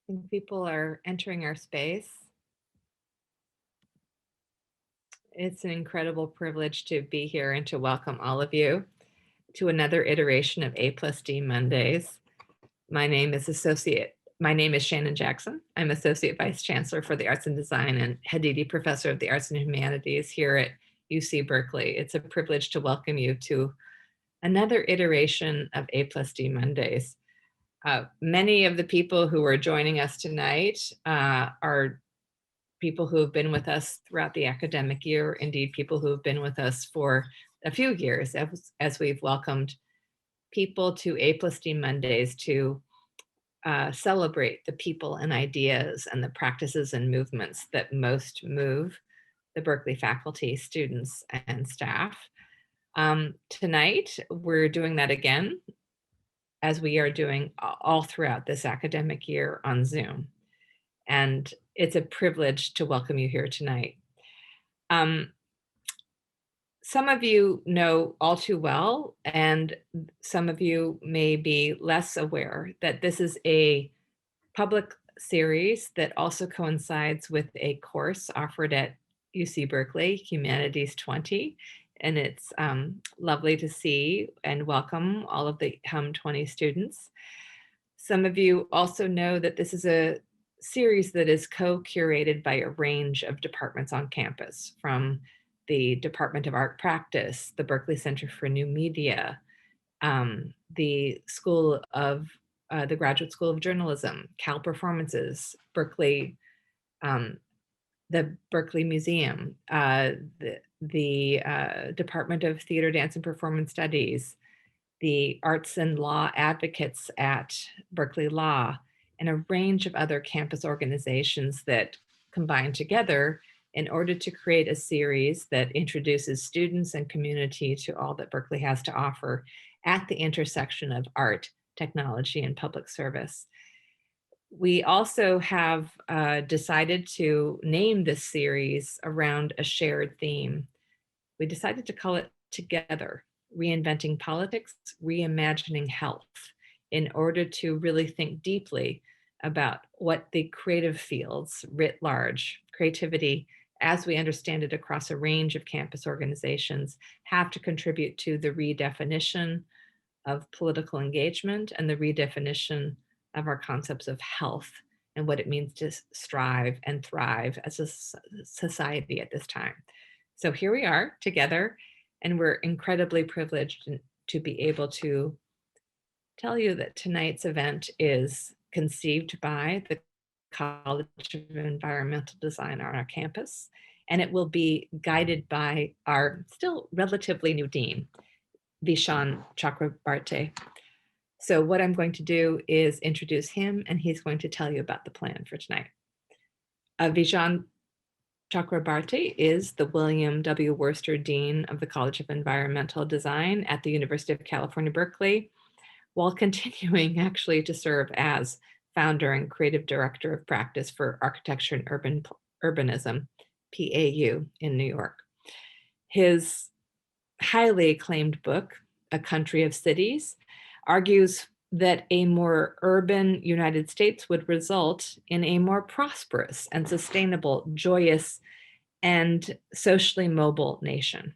think people are entering our space. It's an incredible privilege to be here and to welcome all of you to another iteration of A+D Mondays. My name is Shannon Jackson. I'm Associate Vice Chancellor for the Arts and Design and Hadidi Professor of the Arts and Humanities here at UC Berkeley. It's a privilege to welcome you to another iteration of A+D Mondays. Many of the people who are joining us tonight are people who have been with us throughout the academic year, indeed people who have been with us for a few years as we've welcomed people to A+D Mondays to celebrate the people and ideas and the practices and movements that most move the Berkeley faculty, students, and staff. Tonight, we're doing that again, as we are doing all throughout this academic year on Zoom. And it's a privilege to welcome you here tonight. Some of you know all too well, and some of you may be less aware that this is a public series that also coincides with a course offered at UC Berkeley, Humanities 20. And it's lovely to see and welcome all of the HUM 20 students. Some of you also know that this is a series that is co-curated by a range of departments on campus, from the Department of Art Practice, the Berkeley Center for New Media, the Graduate School of Journalism, Cal Performances, Berkeley, the Berkeley Museum, the Department of Theater, Dance, and Performance Studies, the Arts and Law Advocates at Berkeley Law, and a range of other campus organizations that combine together in order to create a series that introduces students and community to all that Berkeley has to offer at the intersection of art, technology, and public service. We also have decided to name this series around a shared theme. We decided to call it Together, Reinventing Politics, Reimagining Health, in order to really think deeply about what the creative fields writ large, creativity, as we understand it across a range of campus organizations, have to contribute to the redefinition of political engagement and the redefinition of our concepts of health and what it means to strive and thrive as a society at this time. So here we are together, and we're incredibly privileged to be able to tell you that tonight's event is conceived by the College of Environmental Design on our campus, and it will be guided by our still relatively new dean, Vishaan Chakrabarti. So what I'm going to do is introduce him, and he's going to tell you about the plan for tonight. Vishaan Chakrabarti is the William W. Worcester Dean of the College of Environmental Design at the University of California, Berkeley, while continuing actually to serve as founder and creative director of practice for Architecture and Urbanism, PAU, in New York. His highly acclaimed book, A Country of Cities, argues that a more urban United States would result in a more prosperous and sustainable, joyous, and socially mobile nation.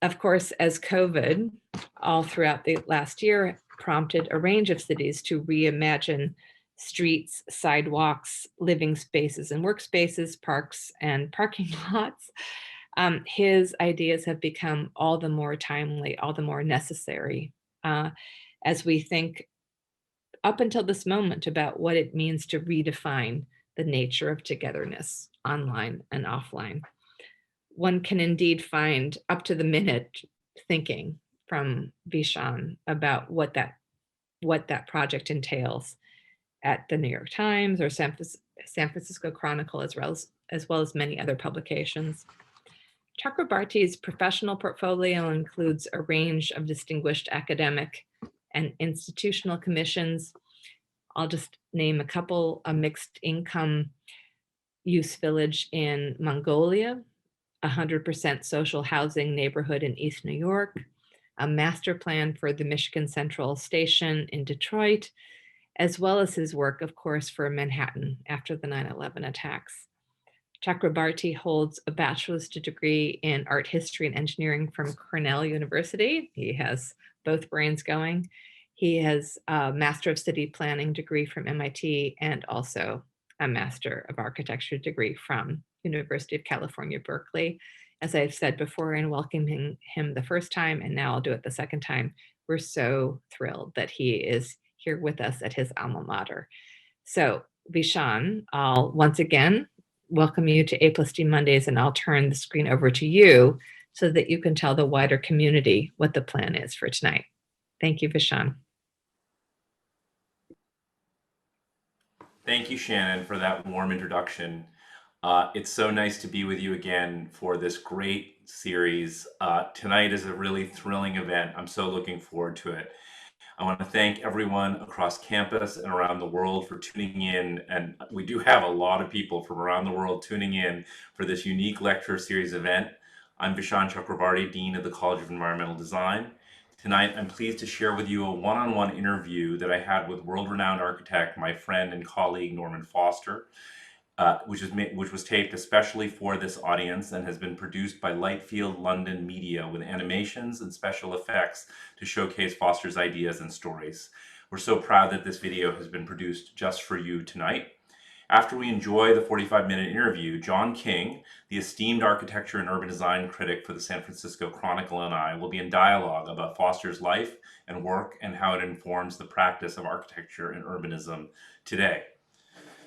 Of course, as COVID all throughout the last year prompted a range of cities to reimagine streets, sidewalks, living spaces and workspaces, parks and parking lots, his ideas have become all the more timely, all the more necessary as we think up until this moment about what it means to redefine the nature of togetherness online and offline. One can indeed find up to the minute thinking from Vishaan about what that project entails at the New York Times or San Francisco Chronicle, as well as many other publications. Chakrabarti's professional portfolio includes a range of distinguished academic and institutional commissions. I'll just name a couple: a mixed income use village in Mongolia, 100% social housing neighborhood in East New York, a master plan for the Michigan Central Station in Detroit, as well as his work, of course, for Manhattan after the 9/11 attacks. Chakrabarti holds a bachelor's degree in art history and engineering from Cornell University. He has both brains going. He has a Master of City Planning degree from MIT and also a Master of Architecture degree from University of California, Berkeley. As I've said before in welcoming him the first time, and now I'll do it the second time, we're so thrilled that he is here with us at his alma mater. So, Vishaan, I'll once again welcome you to A+D Mondays, and I'll turn the screen over to you so that you can tell the wider community what the plan is for tonight. Thank you, Vishaan. Thank you, Shannon, for that warm introduction. It's so nice to be with you again for this great series. Tonight is a really thrilling event. I'm so looking forward to it. I want to thank everyone across campus and around the world for tuning in. And we do have a lot of people from around the world tuning in for this unique lecture series event. I'm Vishaan Chakrabarti, Dean of the College of Environmental Design. Tonight, I'm pleased to share with you a one-on-one interview that I had with world-renowned architect, my friend and colleague, Norman Foster, which was taped especially for this audience and has been produced by Lightfield London Media with animations and special effects to showcase Foster's ideas and stories. We're so proud that this video has been produced just for you tonight. After we enjoy the 45-minute interview, John King, the esteemed architecture and urban design critic for the San Francisco Chronicle, and I will be in dialogue about Foster's life and work and how it informs the practice of architecture and urbanism today.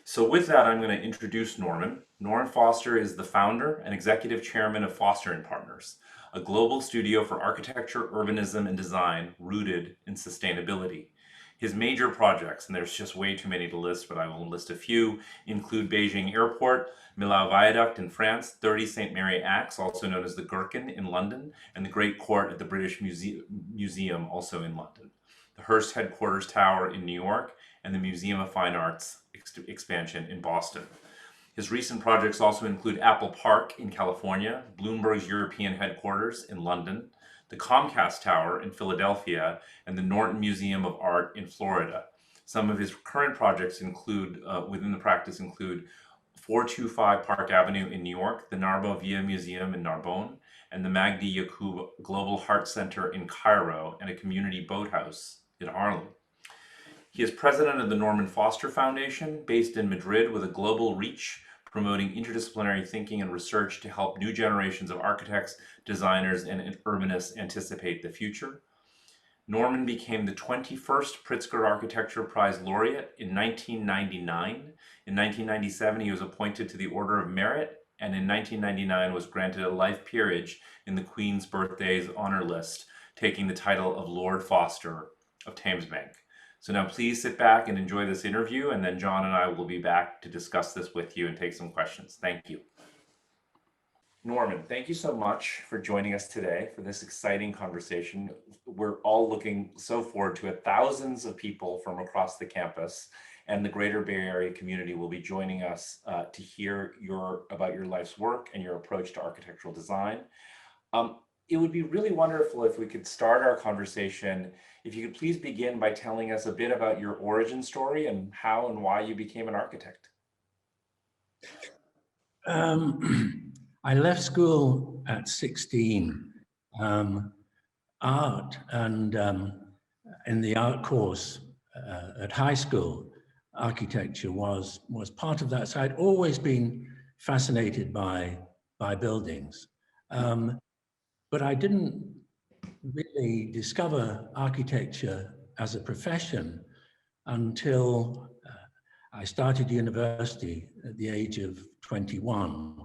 So with that, I'm going to introduce Norman. Norman Foster is the founder and executive chairman of Foster & Partners, a global studio for architecture, urbanism, and design rooted in sustainability. His major projects, and there's just way too many to list, but I will list a few, include Beijing Airport, Millau Viaduct in France, 30 St. Mary Axe, also known as the Gherkin in London, and the Great Court at the British Museum, also in London, the Hearst Headquarters Tower in New York, and the Museum of Fine Arts expansion in Boston. His recent projects also include Apple Park in California, Bloomberg's European headquarters in London, the Comcast Tower in Philadelphia, and the Norton Museum of Art in Florida. Some of his current projects include, within the practice include 425 Park Avenue in New York, the Narbonne Museum in Narbonne, and the Magdi Yacoub Global Heart Center in Cairo, and a community boathouse in Harlem. He is president of the Norman Foster Foundation, based in Madrid with a global reach, promoting interdisciplinary thinking and research to help new generations of architects, designers, and urbanists anticipate the future. Norman became the 21st Pritzker Architecture Prize laureate in 1999. In 1997, he was appointed to the Order of Merit, and in 1999 was granted a life peerage in the Queen's Birthdays Honor List, taking the title of Lord Foster of Thamesbank. So now please sit back and enjoy this interview, and then John and I will be back to discuss this with you and take some questions. Thank you. Norman, thank you so much for joining us today for this exciting conversation. We're all looking so forward to it. Thousands of people from across the campus and the greater Bay Area community will be joining us to hear about your life's work and your approach to architectural design. It would be really wonderful if we could start our conversation. If you could please begin by telling us a bit about your origin story and how and why you became an architect. I left school at 16. Art and in the art course at high school, architecture was part of that. So I'd always been fascinated by buildings. But I didn't really discover architecture as a profession until I started university at the age of 21.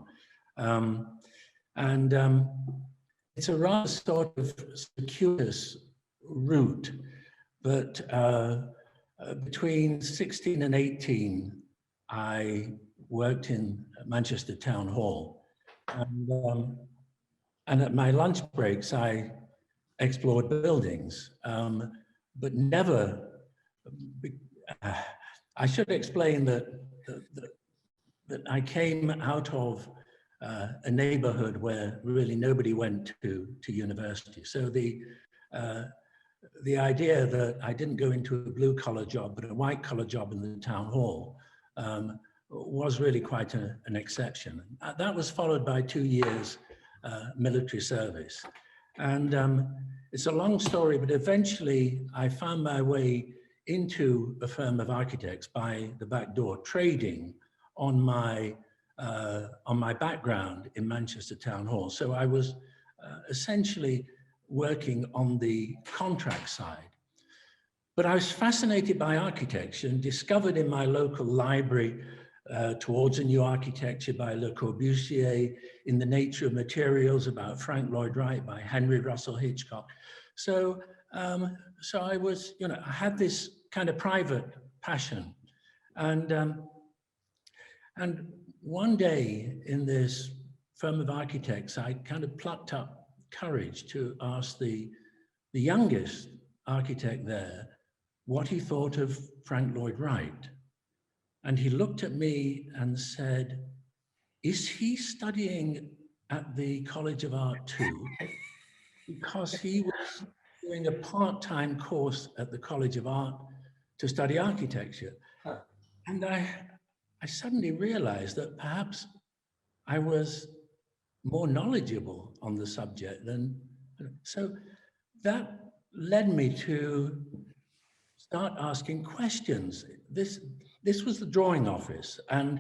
It's a rather sort of circuitous route, but between 16 and 18, I worked in Manchester Town Hall. And at my lunch breaks, I explored buildings, but never, I should explain that I came out of a neighborhood where really nobody went to university. So the idea that I didn't go into a blue-collar job, but a white-collar job in the town hall was really quite an exception. That was followed by 2 years military service. And it's a long story, but eventually I found my way into a firm of architects by the back door, trading on my background in Manchester Town Hall. So I was essentially working on the contract side. But I was fascinated by architecture and discovered in my local library Towards a New Architecture by Le Corbusier, In the Nature of Materials about Frank Lloyd Wright by Henry Russell Hitchcock. So, so I was, I had this kind of private passion. And one day in this firm of architects, I kind of plucked up courage to ask the youngest architect there what he thought of Frank Lloyd Wright. And he looked at me and said, "Is he studying at the College of Art too?" Because he was doing a part-time course at the College of Art to study architecture. And I suddenly realized that perhaps I was more knowledgeable on the subject than, so that led me to start asking questions. This was the drawing office, and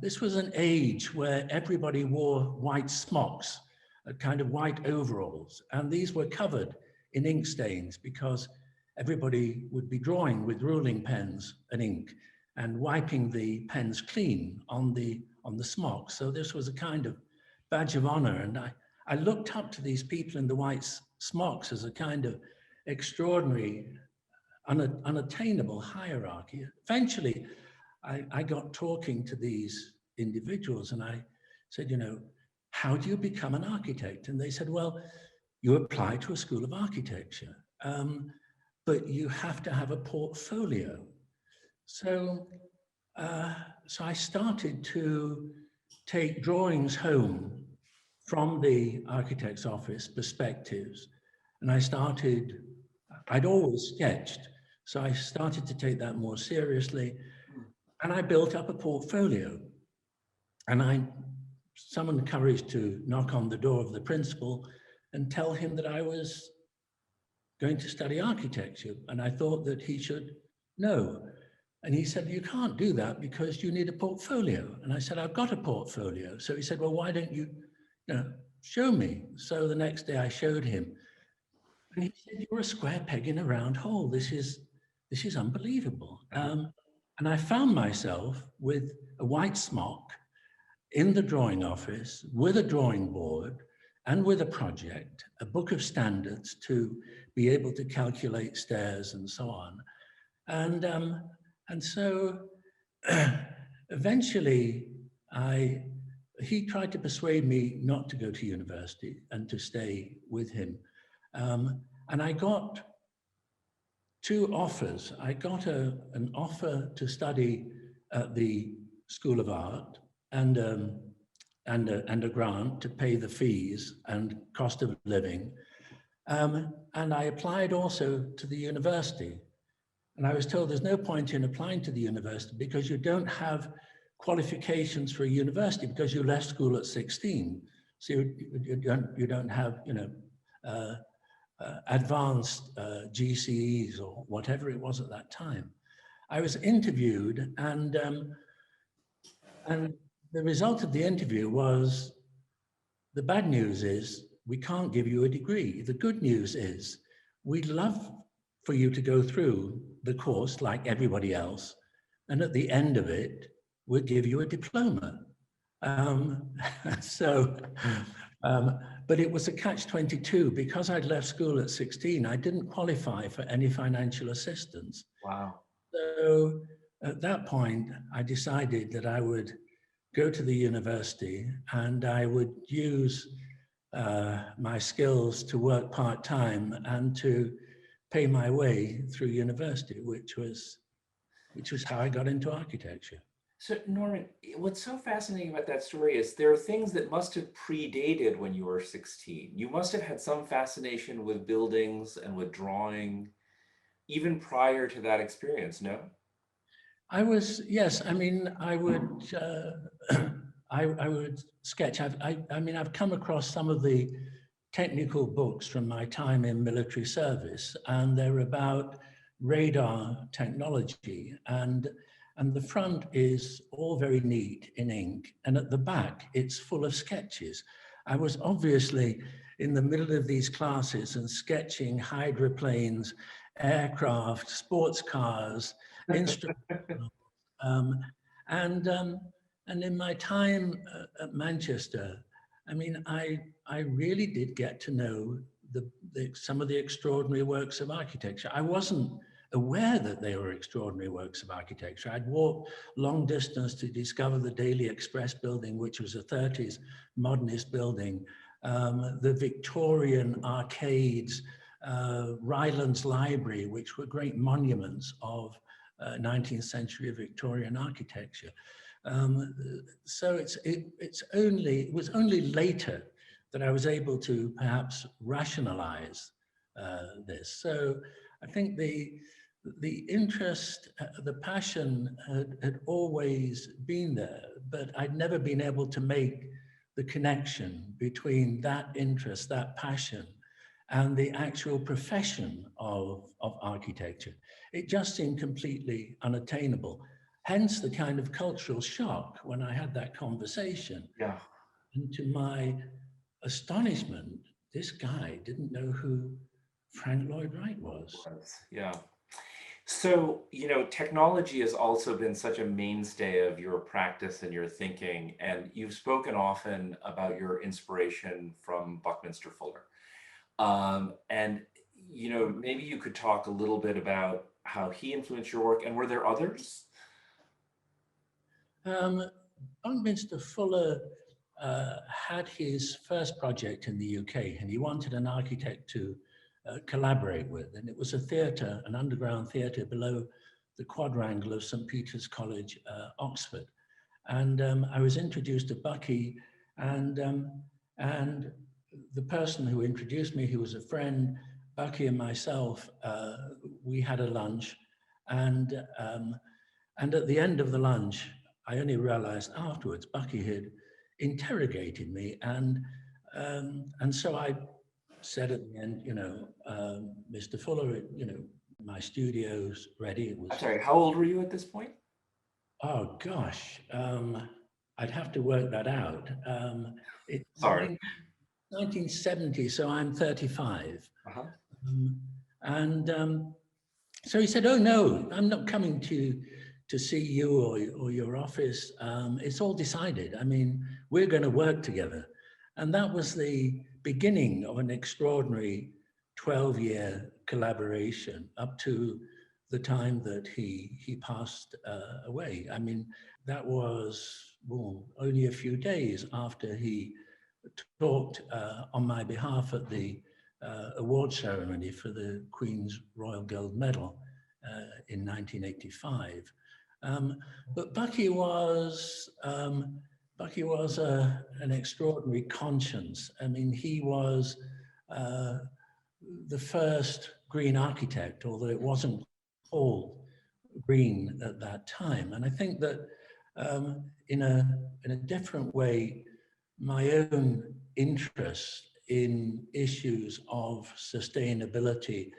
this was an age where everybody wore white smocks, kind of white overalls, and these were covered in ink stains because everybody would be drawing with ruling pens and ink and wiping the pens clean on the smocks. So this was a kind of badge of honor, and I looked up to these people in the white smocks as a kind of extraordinary, unattainable hierarchy. Eventually, I got talking to these individuals and I said, how do you become an architect? And they said, well, you apply to a school of architecture, but you have to have a portfolio. So, so I started to take drawings home from the architect's office, perspectives, and I'd always sketched, so I started to take that more seriously, and I built up a portfolio. And I summoned courage to knock on the door of the principal and tell him that I was going to study architecture, and I thought that he should know. And he said, you can't do that because you need a portfolio. And I said, I've got a portfolio. So he said, well, why don't you, show me? So the next day I showed him. And he said, you're a square peg in a round hole. This is unbelievable. And I found myself with a white smock in the drawing office with a drawing board and with a project, a book of standards to be able to calculate stairs and so on. And so eventually he tried to persuade me not to go to university and to stay with him. And I got 2 offers. I got an offer to study at the School of Art and a grant to pay the fees and cost of living. And I applied also to the university. And I was told there's no point in applying to the university because you don't have qualifications for a university because you left school at 16. So you don't have, advanced GCEs or whatever it was at that time. I was interviewed, and the result of the interview was, the bad news is we can't give you a degree. The good news is we'd love for you to go through the course like everybody else, and at the end of it, we'll give you a diploma. But it was a catch-22 because I'd left school at 16. I didn't qualify for any financial assistance. Wow. So at that point, I decided that I would go to the university and I would use my skills to work part-time and to pay my way through university, which was how I got into architecture. So, Norman, what's so fascinating about that story is there are things that must have predated when you were 16. You must have had some fascination with buildings and with drawing even prior to that experience, no? Yes, I mean, I would, I would sketch. I mean, I've come across some of the technical books from my time in military service, and they're about radar technology. And the front is all very neat in ink, and at the back, it's full of sketches. I was obviously in the middle of these classes and sketching hydroplanes, aircraft, sports cars, instruments. Um, and, um, and in my time at Manchester, I mean, I really did get to know some of the extraordinary works of architecture. I wasn't aware that they were extraordinary works of architecture. I'd walked long distance to discover the Daily Express building, which was a 30s modernist building, the Victorian arcades, Ryland's Library, which were great monuments of 19th century Victorian architecture. So it was only later that I was able to perhaps rationalize this. So I think the interest, the passion had always been there, but I'd never been able to make the connection between that interest, that passion, and the actual profession of architecture. It just seemed completely unattainable. Hence the kind of cultural shock when I had that conversation. Yeah. And to my astonishment, this guy didn't know who Frank Lloyd Wright was. Yeah. So, technology has also been such a mainstay of your practice and your thinking, and you've spoken often about your inspiration from Buckminster Fuller. And, maybe you could talk a little bit about how he influenced your work, and were there others? Buckminster Fuller had his first project in the UK, and he wanted an architect to collaborate with. And it was a theatre, an underground theatre below the quadrangle of St. Peter's College, Oxford. And I was introduced to Bucky, and the person who introduced me, who was a friend, Bucky and myself, we had a lunch, and at the end of the lunch, I only realized afterwards Bucky had interrogated me, and so I said at the end, Mr. Fuller, my studio's ready. It I'm was, sorry, how old were you at this point? oh gosh, I'd have to work that out. It's Sorry. 1970, so I'm 35. Uh-huh. So he said, "Oh no, I'm not coming to see you or your office. It's all decided. I mean, we're going to work together." And that was the beginning of an extraordinary 12-year collaboration up to the time that he passed away. I mean, that was only a few days after he talked on my behalf at the award ceremony for the Queen's Royal Gold Medal in 1985. But Bucky was an extraordinary conscience. I mean, he was the first green architect, although it wasn't called green at that time. And I think that in a different way, my own interest in issues of sustainability,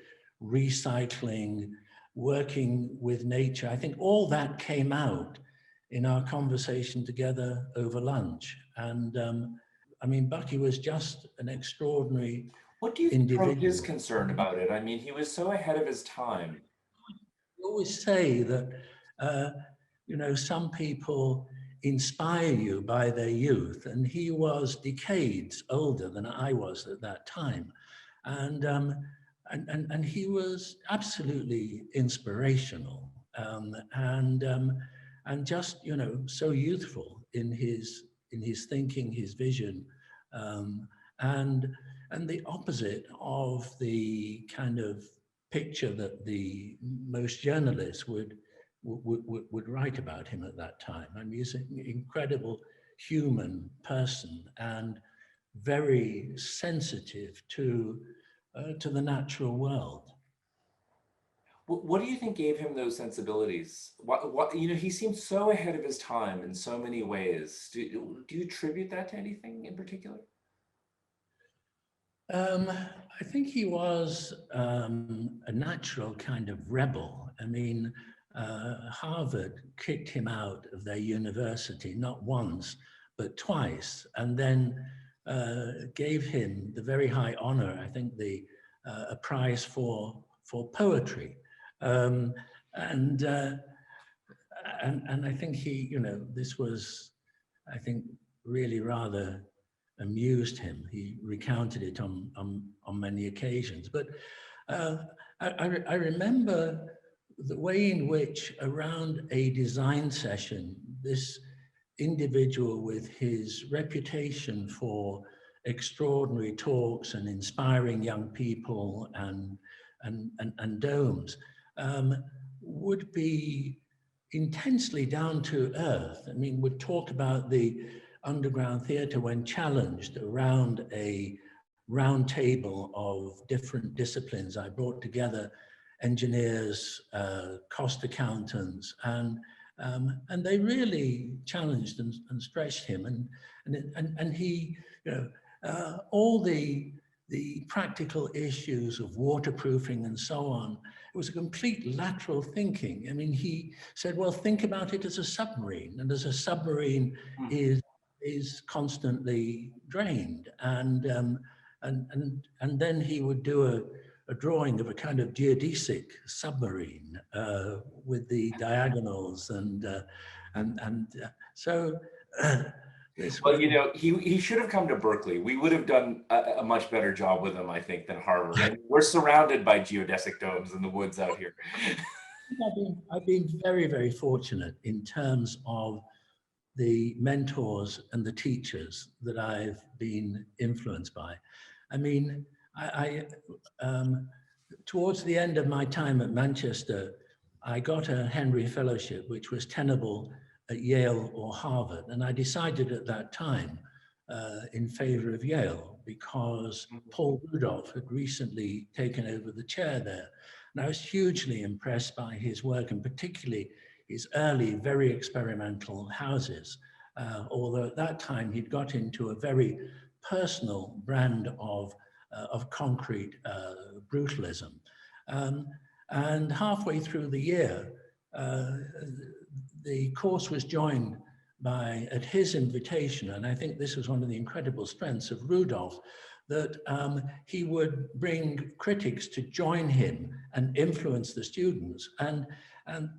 recycling, working with nature, I think all that came out in our conversation together over lunch. And I mean, Bucky was just an extraordinary What do you think drove his individual. concern about it? I mean, he was so ahead of his time. I always say that, some people inspire you by their youth, and he was decades older than I was at that time. And he was absolutely inspirational, and just, so youthful in his thinking, his vision, and the opposite of the kind of picture that the most journalists would would write about him at that time. I mean, he's an incredible human person and very sensitive to the natural world. What do you think gave him those sensibilities? What you know, he seemed so ahead of his time in so many ways. Do you attribute that to anything in particular? I think he was a natural kind of rebel. I mean, Harvard kicked him out of their university, not once, but twice, and then gave him the very high honor, I think a prize for poetry. And I think he, you know, this was, I think, really rather amused him. He recounted it on many occasions. But I remember the way in which around a design session, this individual with his reputation for extraordinary talks and inspiring young people and domes would be intensely down to earth. I mean, would talk about the underground theater when challenged around a round table of different disciplines. I brought together engineers, cost accountants, and they really challenged and stretched him. And he, you know, all the practical issues of waterproofing and so on, it was a complete lateral thinking. I mean, he said, well, think about it as a submarine, and as a submarine is constantly drained. And then he would do a drawing of a kind of geodesic submarine with the diagonals so well, you know, he should have come to Berkeley. We would have done a much better job with him, I think, than Harvard. And we're surrounded by geodesic domes in the woods out here. I've been very, very fortunate in terms of the mentors and the teachers that I've been influenced by. I mean, I towards the end of my time at Manchester, I got a Henry Fellowship, which was tenable at Yale or Harvard. And I decided at that time in favor of Yale because Paul Rudolph had recently taken over the chair there. And I was hugely impressed by his work, and particularly his early, very experimental houses. Although at that time he'd got into a very personal brand of concrete brutalism. And halfway through the year, the course was joined by, at his invitation, and I think this was one of the incredible strengths of Rudolph, that he would bring critics to join him and influence the students. And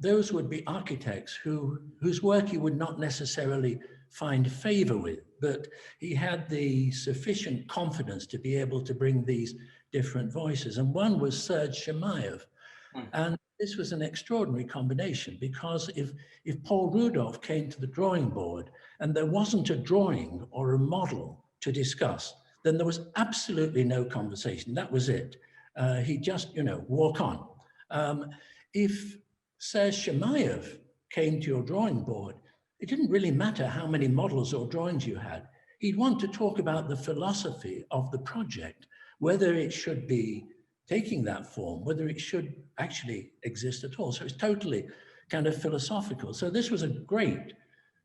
those would be architects whose work he would not necessarily find favor with, but he had the sufficient confidence to be able to bring these different voices. And one was Serge Shemaev. And this was an extraordinary combination, because if Paul Rudolph came to the drawing board and there wasn't a drawing or a model to discuss, then there was absolutely no conversation. That was it. He just, you know, walk on. If Serge Shemaev came to your drawing board, it didn't really matter how many models or drawings you had. He'd want to talk about the philosophy of the project, whether it should be taking that form, whether it should actually exist at all. So it's totally kind of philosophical. So this was a great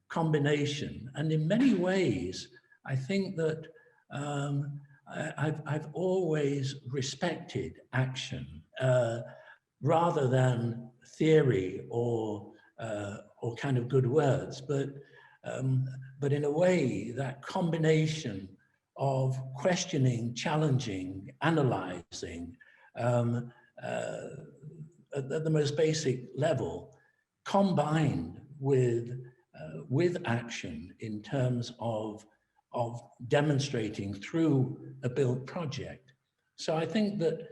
combination. And in many ways, I think that I've always respected action rather than theory or kind of good words, but in a way, that combination of questioning, challenging, analyzing at the most basic level, combined with action in terms of demonstrating through a built project. So I think that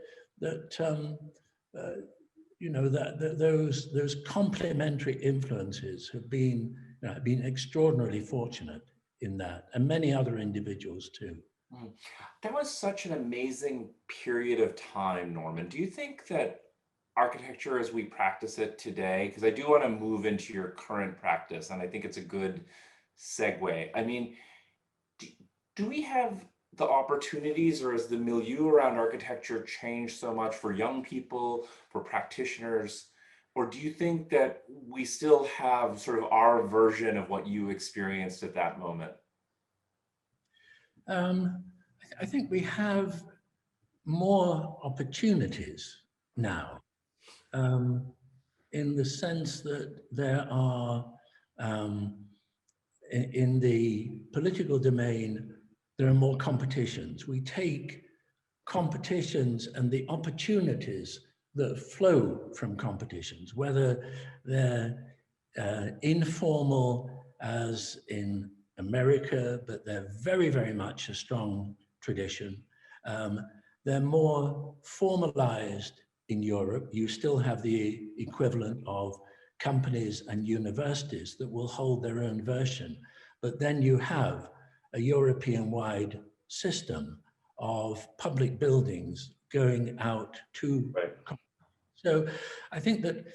you know, that those complementary influences have been, you know, been extraordinarily fortunate in that, and many other individuals too. That was such an amazing period of time, Norman. Do you think that architecture as we practice it today? Because I do want to move into your current practice, and I think it's a good segue. I mean, do, do we have the opportunities, or has the milieu around architecture changed so much for young people, for practitioners? Or do you think that we still have sort of our version of what you experienced at that moment? I think we have more opportunities now, in the sense that there are, in the political domain, there are more competitions. We take competitions and the opportunities that flow from competitions, whether they're informal as in America, but they're very, very much a strong tradition. They're more formalized in Europe. You still have the equivalent of companies and universities that will hold their own version, but then you have a European-wide system of public buildings going out to. Right. So I think that,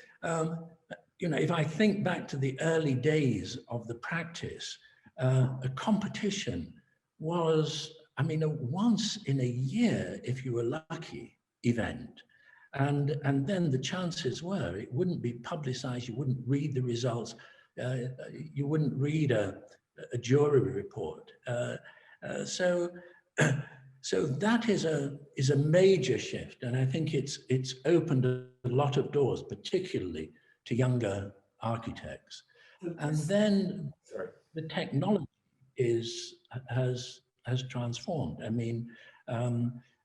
if I think back to the early days of the practice, a competition was, a once in a year, if you were lucky, event. And then the chances were it wouldn't be publicized, you wouldn't read the results, you wouldn't read a jury report. So that is a major shift, and I think it's opened a lot of doors, particularly to younger architects. And then the technology has transformed.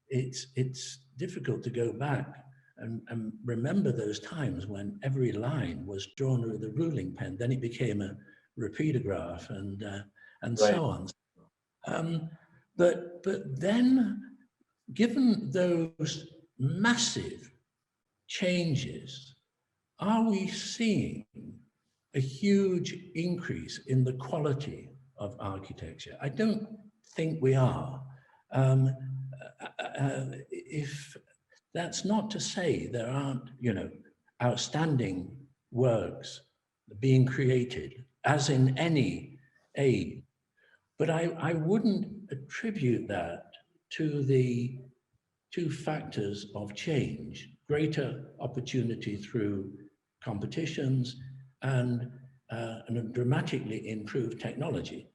It's difficult to go back and remember those times when every line was drawn with a ruling pen. Then it became a repeatograph and Right. so on. But then, given those massive changes, are we seeing a huge increase in the quality of architecture? I don't think we are. If that's not to say there aren't, outstanding works being created, as in any age, but I wouldn't attribute that to the two factors of change: greater opportunity through competitions and a dramatically improved technology.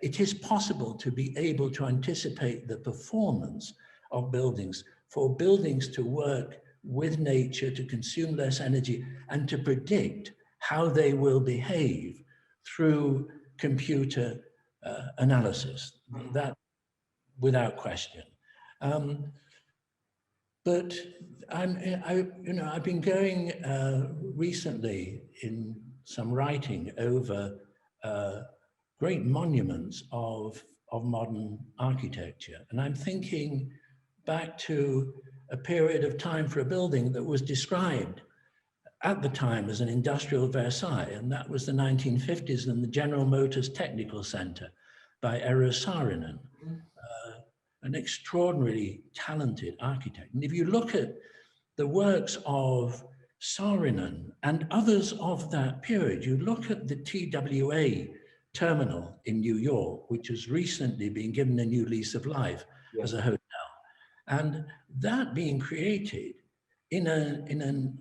It is possible to be able to anticipate the performance of buildings, for buildings to work with nature, to consume less energy, and to predict how they will behave through computer analysis. That, without question. But I've been going recently in some writing over great monuments of modern architecture, and I'm thinking back to a period of time for a building that was described at the time as an industrial Versailles, and that was the 1950s and the General Motors Technical Center by Eero Saarinen, an extraordinarily talented architect. And if you look at the works of Saarinen and others of that period, you look at the TWA terminal in New York, which has recently been given a new lease of life as a hotel, and that being created in an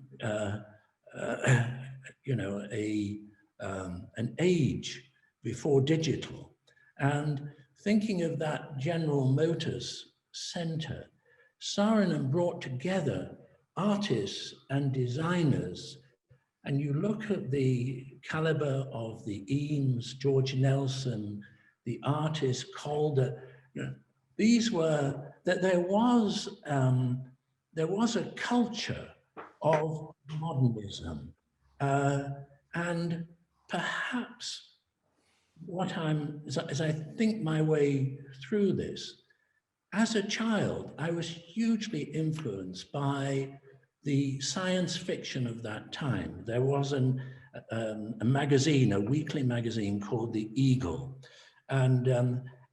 age before digital. And thinking of that General Motors Center, Saarinen brought together artists and designers, and you look at the caliber of the Eames, George Nelson, the artists, Calder, these were, that there was a culture of modernism, and perhaps as I think my way through this, as a child, I was hugely influenced by the science fiction of that time. There was a magazine, a weekly magazine called The Eagle, and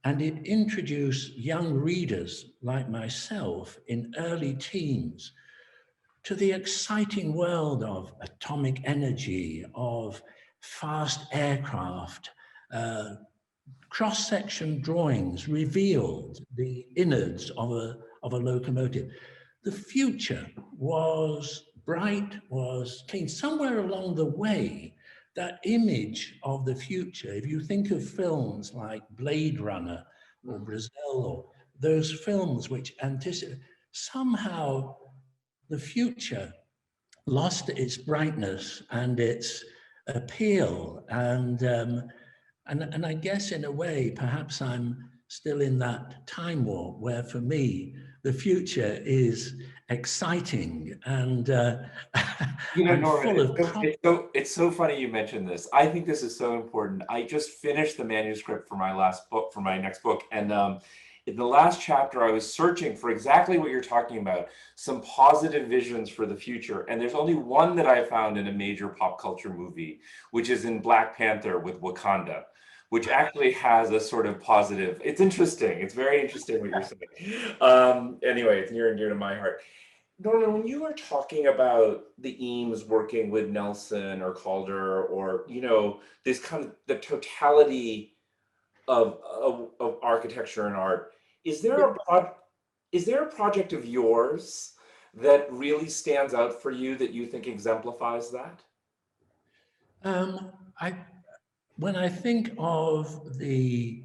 it introduced young readers like myself in early teens to the exciting world of atomic energy, of fast aircraft. Cross-section drawings revealed the innards of a locomotive. The future was bright, was clean. Somewhere along the way, that image of the future, if you think of films like Blade Runner or Brazil, or those films which anticipate, somehow the future lost its brightness and its appeal. And I guess in a way, perhaps I'm still in that time warp where for me, the future is exciting and, and Norman, full of promise. it's so funny you mentioned this. I think this is so important. I just finished the manuscript for my last book, for my next book. And in the last chapter, I was searching for exactly what you're talking about, some positive visions for the future. And there's only one that I found in a major pop culture movie, which is in Black Panther with Wakanda, which actually has a sort of positive. It's interesting. It's very interesting what you're saying. Anyway, it's near and dear to my heart. Norman, when you were talking about the Eames working with Nelson or Calder, or this kind of the totality of architecture and art, is there a project of yours that really stands out for you that you think exemplifies that? When I think of the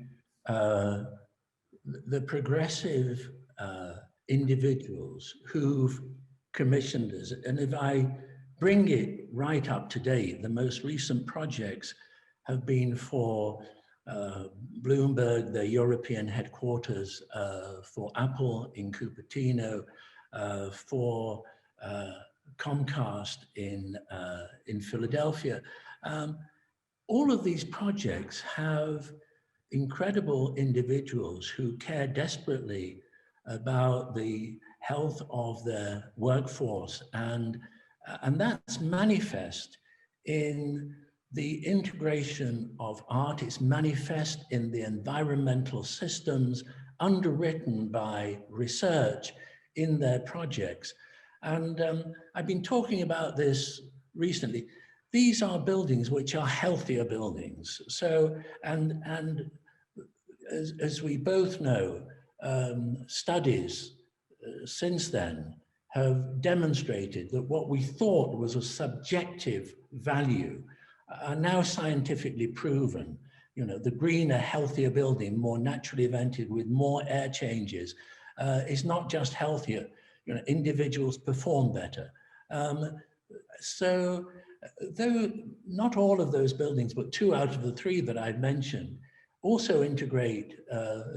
progressive individuals who've commissioned us, and if I bring it right up to date, the most recent projects have been for Bloomberg, the European headquarters, for Apple in Cupertino, for Comcast in Philadelphia. All of these projects have incredible individuals who care desperately about the health of their workforce, and that's manifest in the integration of art. It's manifest in the environmental systems underwritten by research in their projects. And I've been talking about this recently. These are buildings which are healthier buildings. So, and as we both know, studies since then have demonstrated that what we thought was a subjective value are now scientifically proven. The greener, healthier building, more naturally vented with more air changes, is not just healthier. Individuals perform better. So, though not all of those buildings, but 2 out of the 3 that I've mentioned, also integrate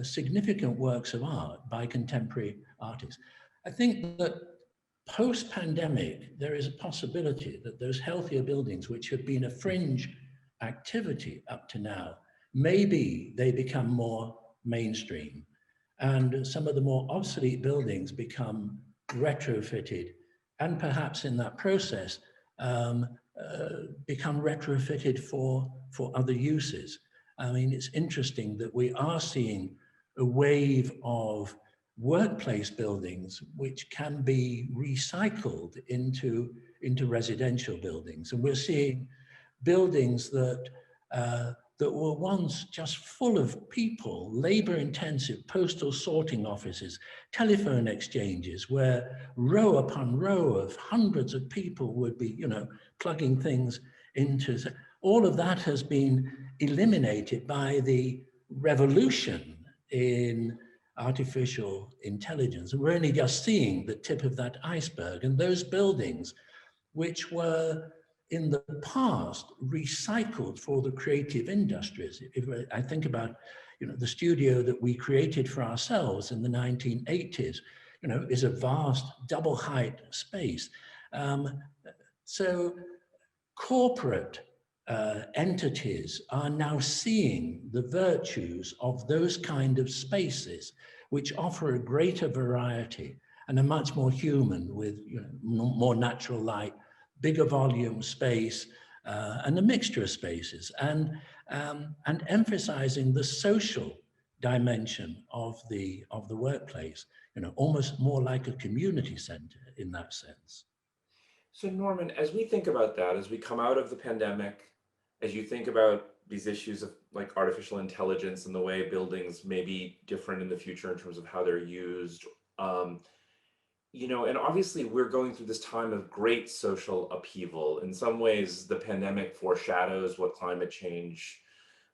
significant works of art by contemporary artists. I think that post-pandemic, there is a possibility that those healthier buildings, which have been a fringe activity up to now, maybe they become more mainstream, and some of the more obsolete buildings become retrofitted, and perhaps in that process become retrofitted for other uses. I mean, it's interesting that we are seeing a wave of workplace buildings which can be recycled into residential buildings, and we're seeing buildings that were once just full of people, labor-intensive postal sorting offices, telephone exchanges, where row upon row of hundreds of people would be, plugging things into. All of that has been eliminated by the revolution in artificial intelligence. And we're only just seeing the tip of that iceberg. And those buildings, which were in the past recycled for the creative industries. If I think about, the studio that we created for ourselves in the 1980s, is a vast double height space. So corporate entities are now seeing the virtues of those kind of spaces, which offer a greater variety and are much more human, with more natural light, bigger volume space, and a mixture of spaces, and emphasizing the social dimension of the workplace, almost more like a community center in that sense. So Norman, as we think about that, as we come out of the pandemic, as you think about these issues of like artificial intelligence and the way buildings may be different in the future in terms of how they're used, um, you know, and obviously we're going through this time of great social upheaval. In some ways, the pandemic foreshadows what climate change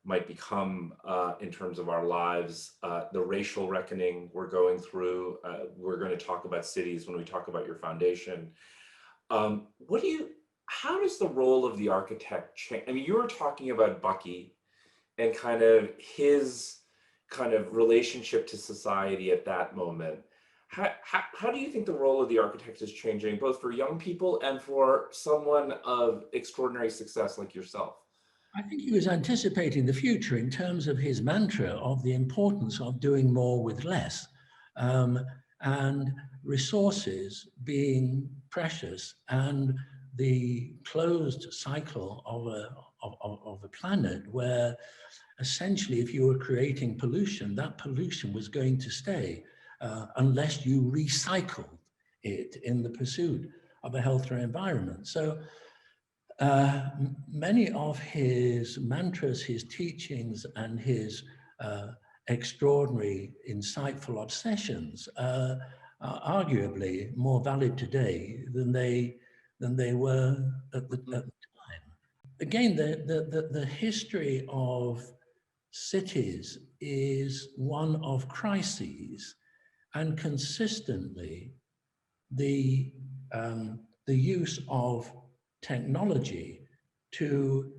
might become in terms of our lives. The racial reckoning we're going through, we're going to talk about cities when we talk about your foundation. What do you, how does the role of the architect change? I mean, you were talking about Bucky and kind of his kind of relationship to society at that moment. How do you think the role of the architect is changing, both for young people and for someone of extraordinary success like yourself? I think he was anticipating the future in terms of his mantra of the importance of doing more with less, and resources being precious, and the closed cycle of a planet where essentially if you were creating pollution, that pollution was going to stay unless you recycled it in the pursuit of a healthier environment. So many of his mantras, his teachings, and his extraordinary, insightful obsessions are arguably more valid today than they were at the time. Again, the history of cities is one of crises, and consistently the use of technology to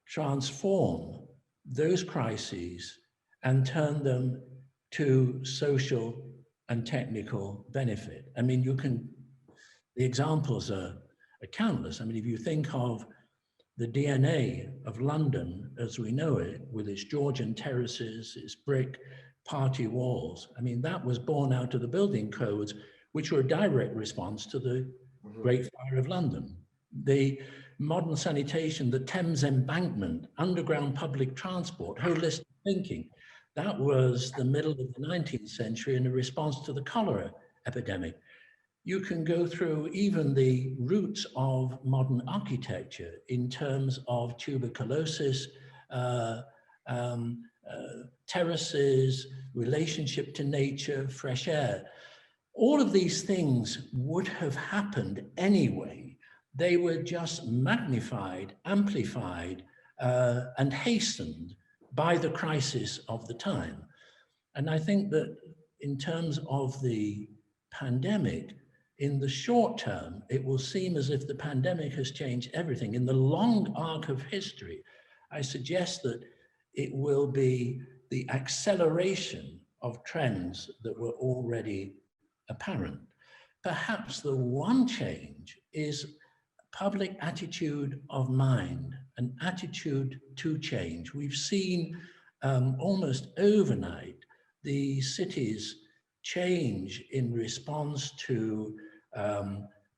transform those crises and turn them to social and technical benefit. I mean, the examples are countless. I mean, if you think of the DNA of London as we know it, with its Georgian terraces, its brick party walls, I mean, that was born out of the building codes, which were a direct response to the Great Fire of London. The modern sanitation, the Thames embankment, underground public transport, holistic thinking, that was the middle of the 19th century in a response to the cholera epidemic. You can go through even the roots of modern architecture in terms of tuberculosis, terraces, relationship to nature, fresh air. All of these things would have happened anyway. They were just magnified, amplified, and hastened by the crisis of the time. And I think that in terms of the pandemic, in the short term, it will seem as if the pandemic has changed everything. In the long arc of history, I suggest that it will be the acceleration of trends that were already apparent. Perhaps the one change is public attitude of mind, an attitude to change. We've seen almost overnight the cities change in response to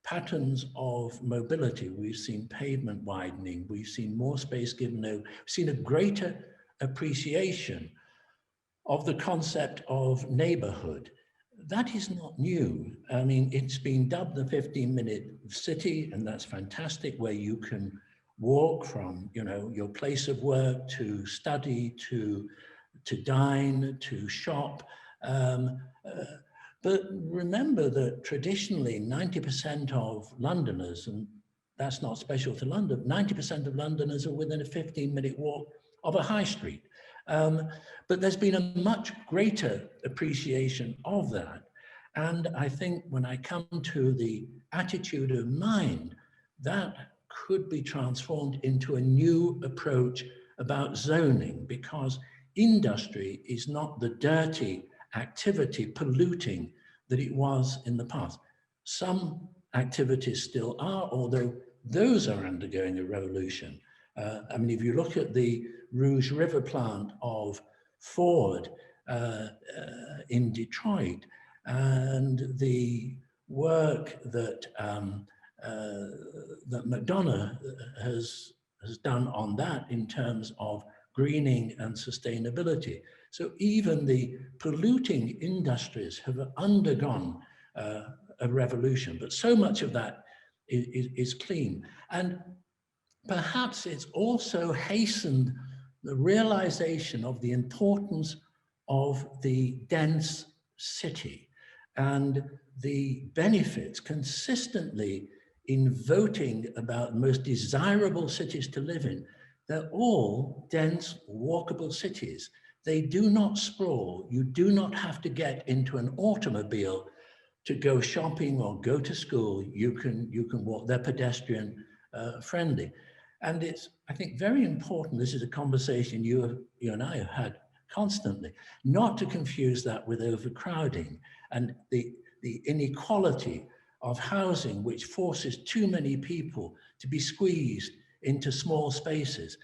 patterns of mobility. We've seen pavement widening, we've seen more space given over, we've seen a greater appreciation of the concept of neighborhood. That is not new. I mean, it's been dubbed the 15-minute city, and that's fantastic, where you can walk from, you know, your place of work to study, to dine, to shop. But remember that traditionally 90% of Londoners, and that's not special to London, 90% of Londoners are within a 15-minute walk of a high street. But there's been a much greater appreciation of that. And I think when I come to the attitude of mind, that could be transformed into a new approach about zoning, because industry is not the dirty activity polluting that it was in the past. Some activities still are, although those are undergoing a revolution. I mean, if you look at the Rouge River plant of Ford in Detroit, and the work that that McDonough has done on that in terms of greening and sustainability. So even the polluting industries have undergone a revolution, but so much of that is clean. And perhaps it's also hastened the realization of the importance of the dense city and the benefits consistently in voting about the most desirable cities to live in. They're all dense, walkable cities. They do not sprawl. You do not have to get into an automobile to go shopping or go to school. You can walk. They're pedestrian friendly. And it's, I think, very important. This is a conversation you and I have had constantly, not to confuse that with overcrowding and the inequality of housing, which forces too many people to be squeezed into small spaces.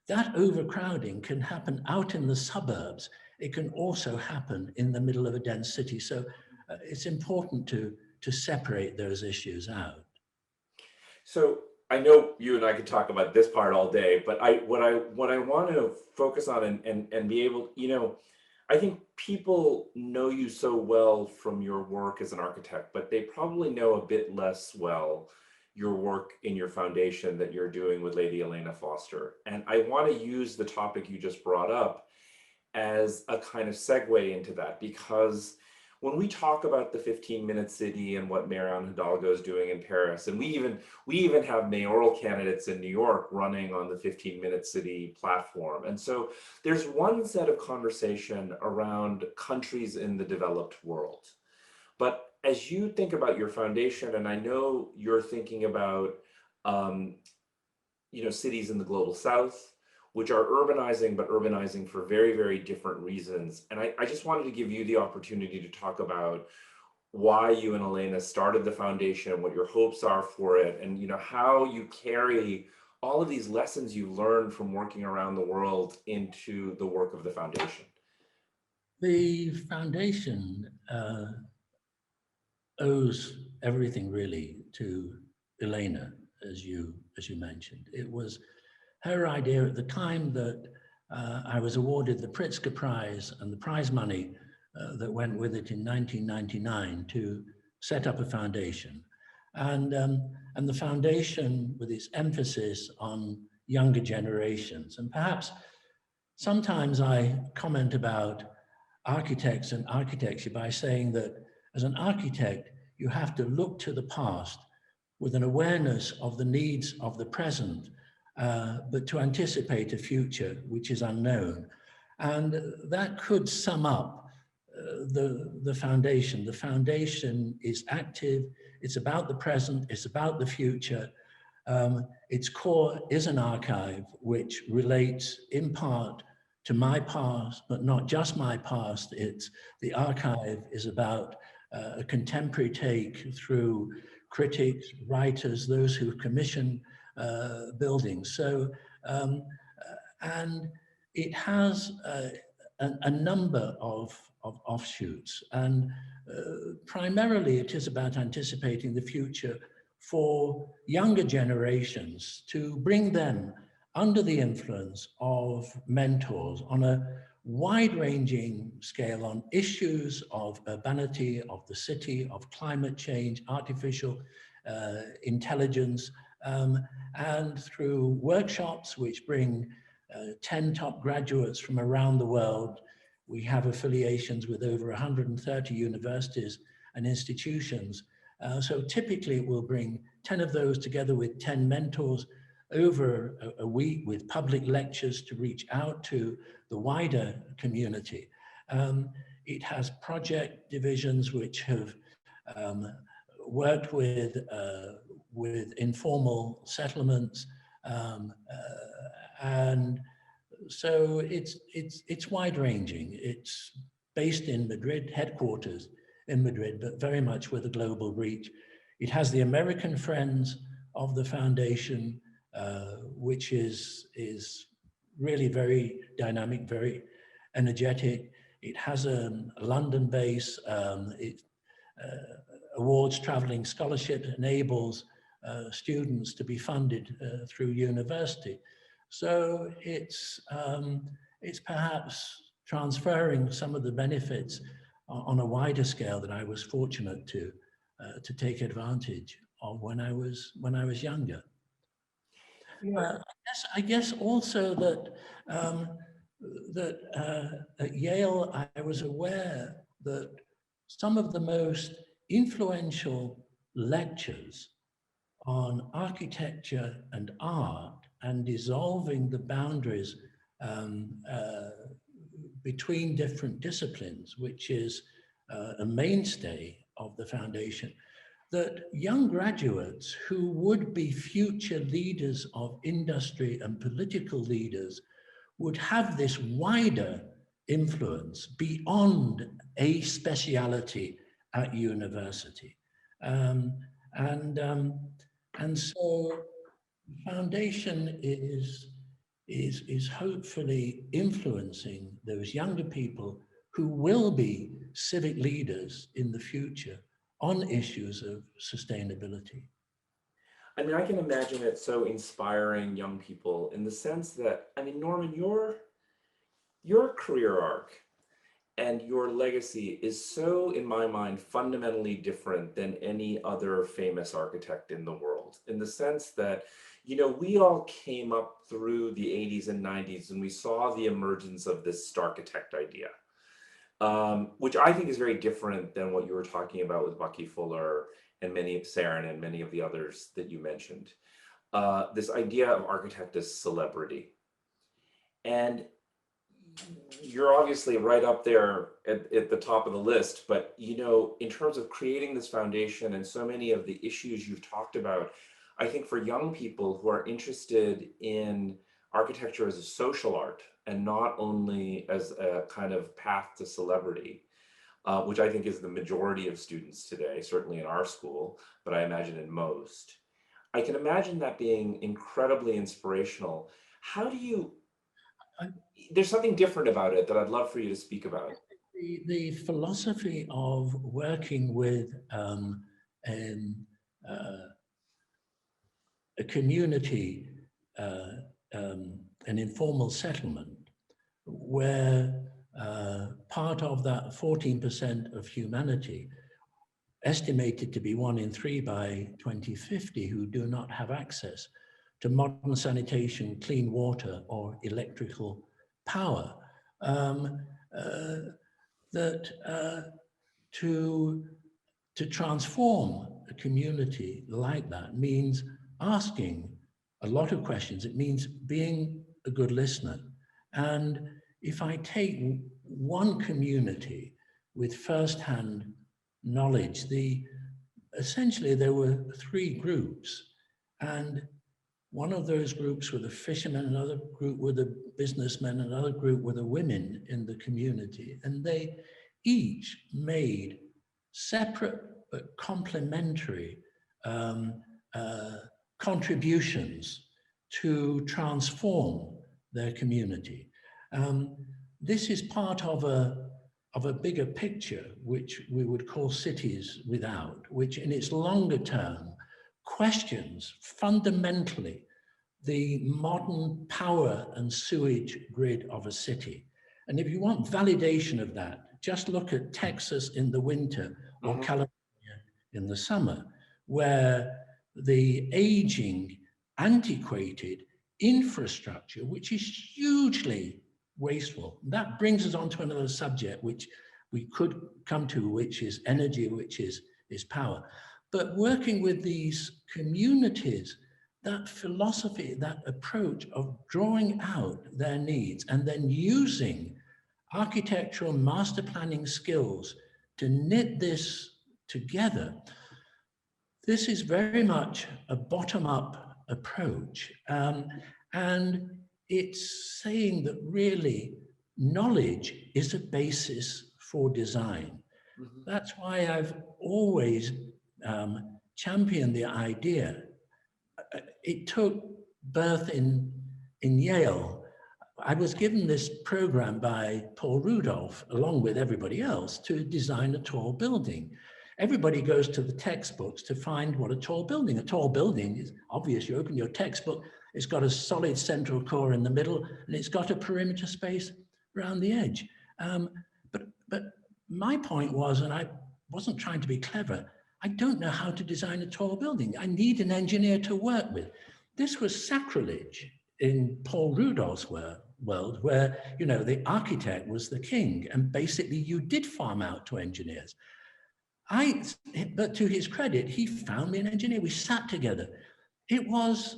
That overcrowding can happen out in the suburbs. It can also happen in the middle of a dense city. So it's important to separate those issues out. So I know you and I could talk about this part all day, but what I want to focus on and be able, I think people know you so well from your work as an architect, but they probably know a bit less well your work in your foundation that you're doing with Lady Elena Foster. And I want to use the topic you just brought up as a kind of segue into that, because when we talk about the 15-minute city and what Mayor Anne Hidalgo is doing in Paris, and we even have mayoral candidates in New York running on the 15-minute city platform. And so there's one set of conversation around countries in the developed world. But as you think about your foundation, and I know you're thinking about cities in the global south, which are urbanizing, but urbanizing for very, very different reasons. And I just wanted to give you the opportunity to talk about why you and Elena started the foundation, what your hopes are for it, and how you carry all of these lessons you learned from working around the world into the work of the foundation. The foundation owes everything really to Elena, as you mentioned. It was her idea at the time that I was awarded the Pritzker Prize and the prize money that went with it in 1999 to set up a foundation. And the foundation, with its emphasis on younger generations. And perhaps sometimes I comment about architects and architecture by saying that as an architect, you have to look to the past with an awareness of the needs of the present, but to anticipate a future which is unknown. And that could sum up the foundation. The foundation is active, it's about the present, it's about the future. Its core is an archive which relates in part to my past, but not just my past. The archive is about a contemporary take through critics, writers, those who commission buildings. So, and it has a number of offshoots, and primarily it is about anticipating the future for younger generations, to bring them under the influence of mentors on a wide-ranging scale on issues of urbanity, of the city, of climate change, artificial intelligence, and through workshops which bring 10 top graduates from around the world. We have affiliations with over 130 universities and institutions. So typically we'll bring 10 of those together with 10 mentors over a week with public lectures to reach out to the wider community. It has project divisions which have worked with informal settlements, and so it's wide-ranging. It's based in Madrid, headquarters in Madrid, but very much with a global reach. It has the American Friends of the Foundation, which is really very dynamic, very energetic. It has a London base. It awards traveling scholarship, enables students to be funded through university. So it's perhaps transferring some of the benefits on a wider scale that I was fortunate to take advantage when I was younger. Yeah. I guess also that at Yale I was aware that some of the most influential lectures on architecture and art and dissolving the boundaries between different disciplines, which is a mainstay of the foundation, that young graduates who would be future leaders of industry and political leaders would have this wider influence beyond a speciality at university. And so the foundation is hopefully influencing those younger people who will be civic leaders in the future on issues of sustainability. I mean, I can imagine it so inspiring young people in the sense that, I mean, Norman, your career arc and your legacy is so, in my mind, fundamentally different than any other famous architect in the world, in the sense that, you know, we all came up through the 80s and 90s and we saw the emergence of this starchitect idea, which I think is very different than what you were talking about with Bucky Fuller and Sarin and many of the others that you mentioned. This idea of architect as celebrity. And you're obviously right up there at the top of the list, but you know, in terms of creating this foundation and so many of the issues you've talked about, I think for young people who are interested in architecture as a social art and not only as a kind of path to celebrity, which I think is the majority of students today, certainly in our school, but I imagine in most, I can imagine that being incredibly inspirational. How do you, there's something different about it that I'd love for you to speak about. The philosophy of working with a community, an informal settlement, where part of that 14% of humanity, estimated to be 1 in 3 by 2050, who do not have access to modern sanitation, clean water, or electrical power, to transform a community like that means asking a lot of questions. It means being a good listener. And if I take one community with firsthand knowledge, essentially there were 3 groups, and one of those groups were the fishermen, another group were the businessmen, another group were the women in the community. And they each made separate but complementary contributions to transform their community. This is part of a bigger picture, which we would call Cities Without, which in its longer term questions fundamentally the modern power and sewage grid of a city. And if you want validation of that, just look at Texas in the winter or California in the summer, where the aging, antiquated infrastructure, which is hugely wasteful. That brings us on to another subject, which we could come to, which is energy, which is power. But working with these communities, that philosophy, that approach of drawing out their needs and then using architectural master planning skills to knit this together, this is very much a bottom-up approach. And it's saying that really knowledge is a basis for design. That's why I've always championed the idea. It took birth in Yale. I was given this program by Paul Rudolph, along with everybody else, to design a tall building. Everybody goes to the textbooks to find what a tall building is. Obvious. You open your textbook, it's got a solid central core in the middle, and it's got a perimeter space around the edge. But my point was, and I wasn't trying to be clever, I don't know how to design a tall building. I need an engineer to work with. This was sacrilege in Paul Rudolph's world, where, you know, the architect was the king, and basically you did farm out to engineers. But to his credit, he found me an engineer. We sat together. It was,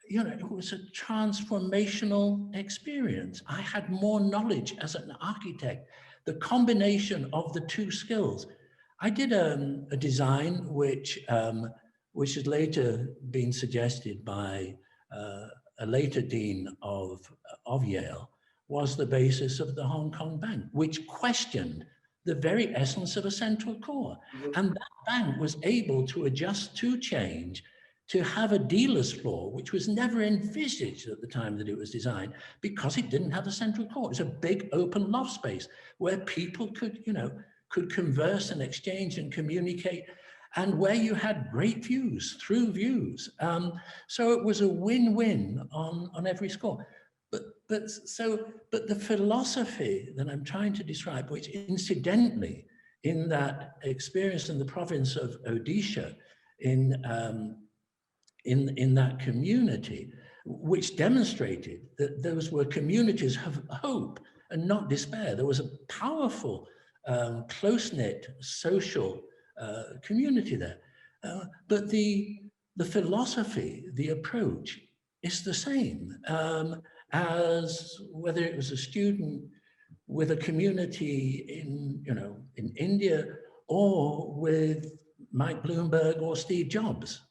you know, it was a transformational experience. I had more knowledge as an architect, the combination of the two skills. I did a design which has later been suggested by a later dean of Yale, was the basis of the Hong Kong Bank, which questioned the very essence of a central core. And that bank was able to adjust to change, to have a dealer's floor, which was never envisaged at the time that it was designed, because it didn't have a central core. It was a big open loft space where people could, you know, could converse and exchange and communicate, and where you had great views, through views. So it was a win-win on every score. But the philosophy that I'm trying to describe, which incidentally, in that experience in the province of Odisha, in that community, which demonstrated that those were communities of hope and not despair. There was a powerful, close-knit social community there. But the philosophy, the approach is the same as whether it was a student with a community in, you know, in India, or with Mike Bloomberg or Steve Jobs.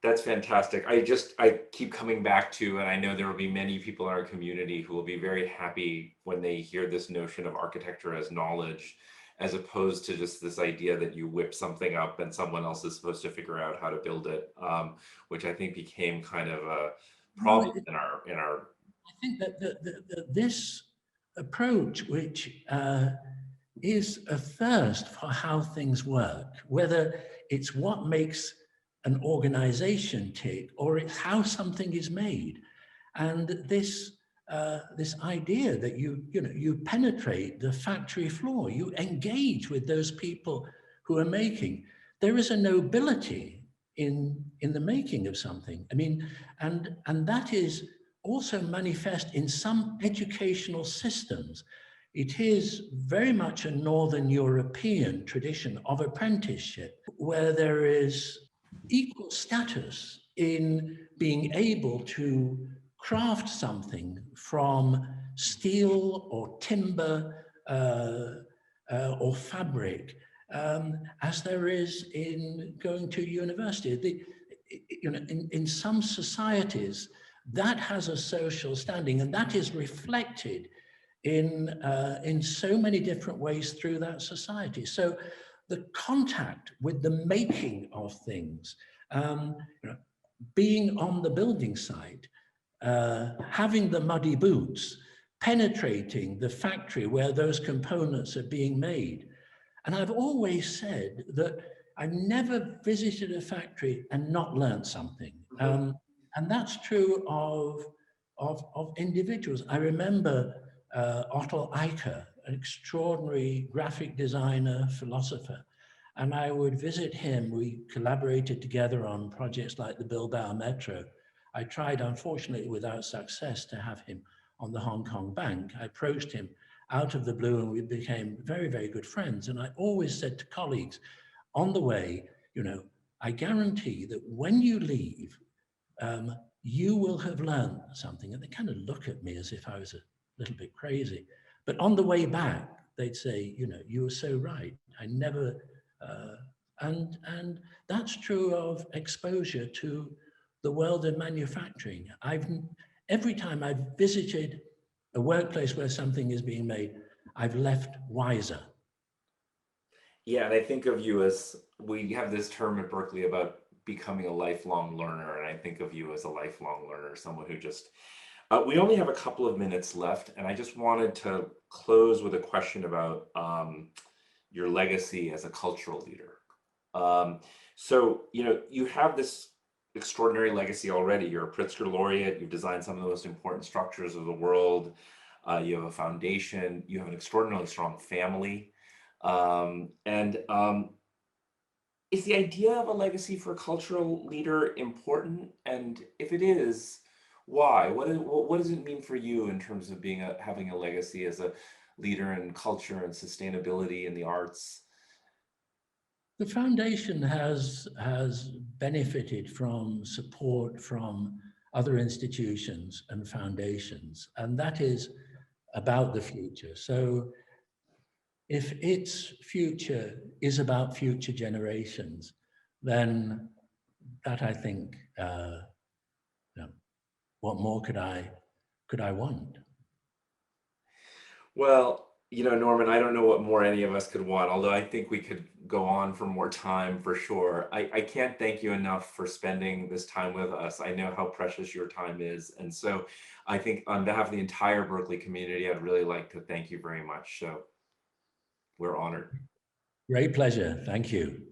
That's fantastic. I keep coming back to, and I know there will be many people in our community who will be very happy when they hear this notion of architecture as knowledge, as opposed to just this idea that you whip something up and someone else is supposed to figure out how to build it, which I think became kind of a problem in our. I think that this approach, which is a thirst for how things work, whether it's what makes an organization tick, or it's how something is made, and this idea that you penetrate the factory floor, you engage with those people who are making. There is a nobility in the making of something. I mean, and that is also manifest in some educational systems. It is very much a Northern European tradition of apprenticeship, where there is equal status in being able to craft something from steel or timber or fabric, as there is in going to university. In some societies, that has a social standing, and that is reflected in so many different ways through that society. So the contact with the making of things, being on the building site, having the muddy boots, penetrating the factory where those components are being made. And I've always said that I've never visited a factory and not learned something. And that's true of individuals. I remember Otto Eicher, an extraordinary graphic designer, philosopher, and I would visit him. We collaborated together on projects like the Bilbao Metro. I tried, unfortunately, without success, to have him on the Hong Kong Bank. I approached him out of the blue, and we became very, very good friends. And I always said to colleagues on the way, you know, I guarantee that when you leave, you will have learned something. And they kind of look at me as if I was a little bit crazy. But on the way back, they'd say, you know, you were so right. I never, and that's true of exposure to the world of manufacturing. Every time I've visited a workplace where something is being made, I've left wiser. Yeah, and I think of you as, we have this term at Berkeley about becoming a lifelong learner, and I think of you as a lifelong learner, someone who just, we only have a couple of minutes left, and I just wanted to close with a question about your legacy as a cultural leader. So, you know, you have this extraordinary legacy already. You're a Pritzker laureate, you've designed some of the most important structures of the world, you have a foundation, you have an extraordinarily strong family, Is the idea of a legacy for a cultural leader important? And if it is, why? What does it mean for you in terms of having a legacy as a leader in culture and sustainability in the arts? The foundation has benefited from support from other institutions and foundations, and that is about the future. So if its future is about future generations, then that, I think, you know, what more could I want? Well, Norman, I don't know what more any of us could want, although I think we could go on for more time for sure. I can't thank you enough for spending this time with us. I know how precious your time is. And so I think on behalf of the entire Berkeley community, I'd really like to thank you very much. So we're honored. Great pleasure. Thank you.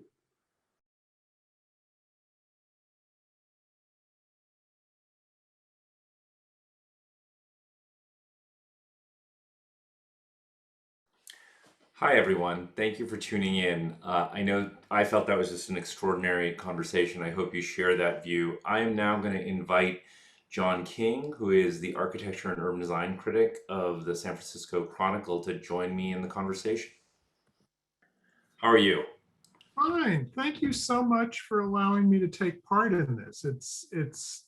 Hi, everyone. Thank you for tuning in. I know I felt that was just an extraordinary conversation. I hope you share that view. I am now going to invite John King, who is the architecture and urban design critic of the San Francisco Chronicle, to join me in the conversation. How are you? Fine. Thank you so much for allowing me to take part in this. It's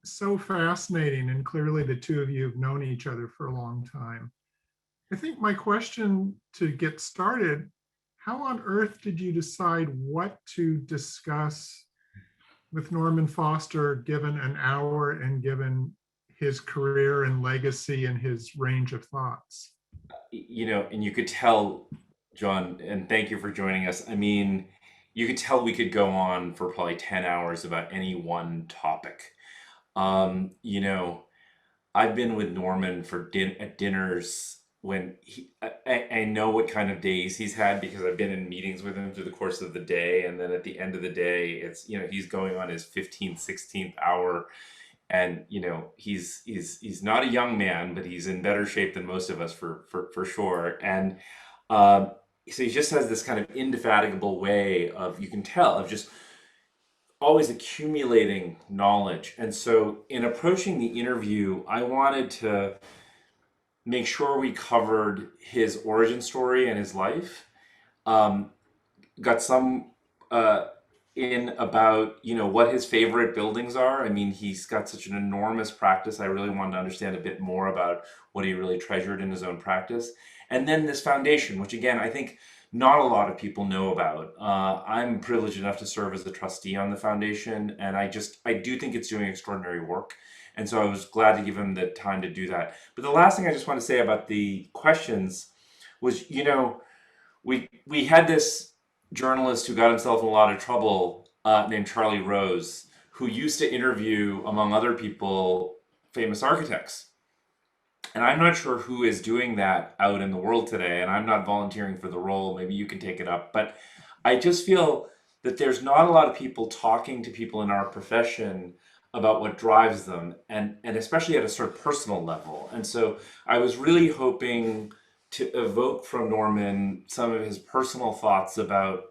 so fascinating, and clearly the two of you have known each other for a long time. I think my question to get started, how on earth did you decide what to discuss with Norman Foster, given an hour and given his career and legacy and his range of thoughts? And you could tell, John, and thank you for joining us. I mean, you could tell we could go on for probably 10 hours about any one topic. Um, you know, I've been with Norman for at dinners when I know what kind of days he's had because I've been in meetings with him through the course of the day. And then at the end of the day, it's, he's going on his 15th, 16th hour. And, he's not a young man, but he's in better shape than most of us for sure. And um, so he just has this kind of indefatigable way of, you can tell, of just always accumulating knowledge. And so in approaching the interview, I wanted to make sure we covered his origin story and his life. Um, got some in about what his favorite buildings are. I mean, he's got such an enormous practice. I really wanted to understand a bit more about what he really treasured in his own practice. And then this foundation, which again, I think not a lot of people know about. I'm privileged enough to serve as a trustee on the foundation, and I do think it's doing extraordinary work. And so I was glad to give him the time to do that. But the last thing I just want to say about the questions was, we had this journalist who got himself in a lot of trouble named Charlie Rose, who used to interview, among other people, famous architects. And I'm not sure who is doing that out in the world today, and I'm not volunteering for the role. Maybe you can take it up. But I just feel that there's not a lot of people talking to people in our profession about what drives them, and especially at a sort of personal level. And so I was really hoping to evoke from Norman some of his personal thoughts about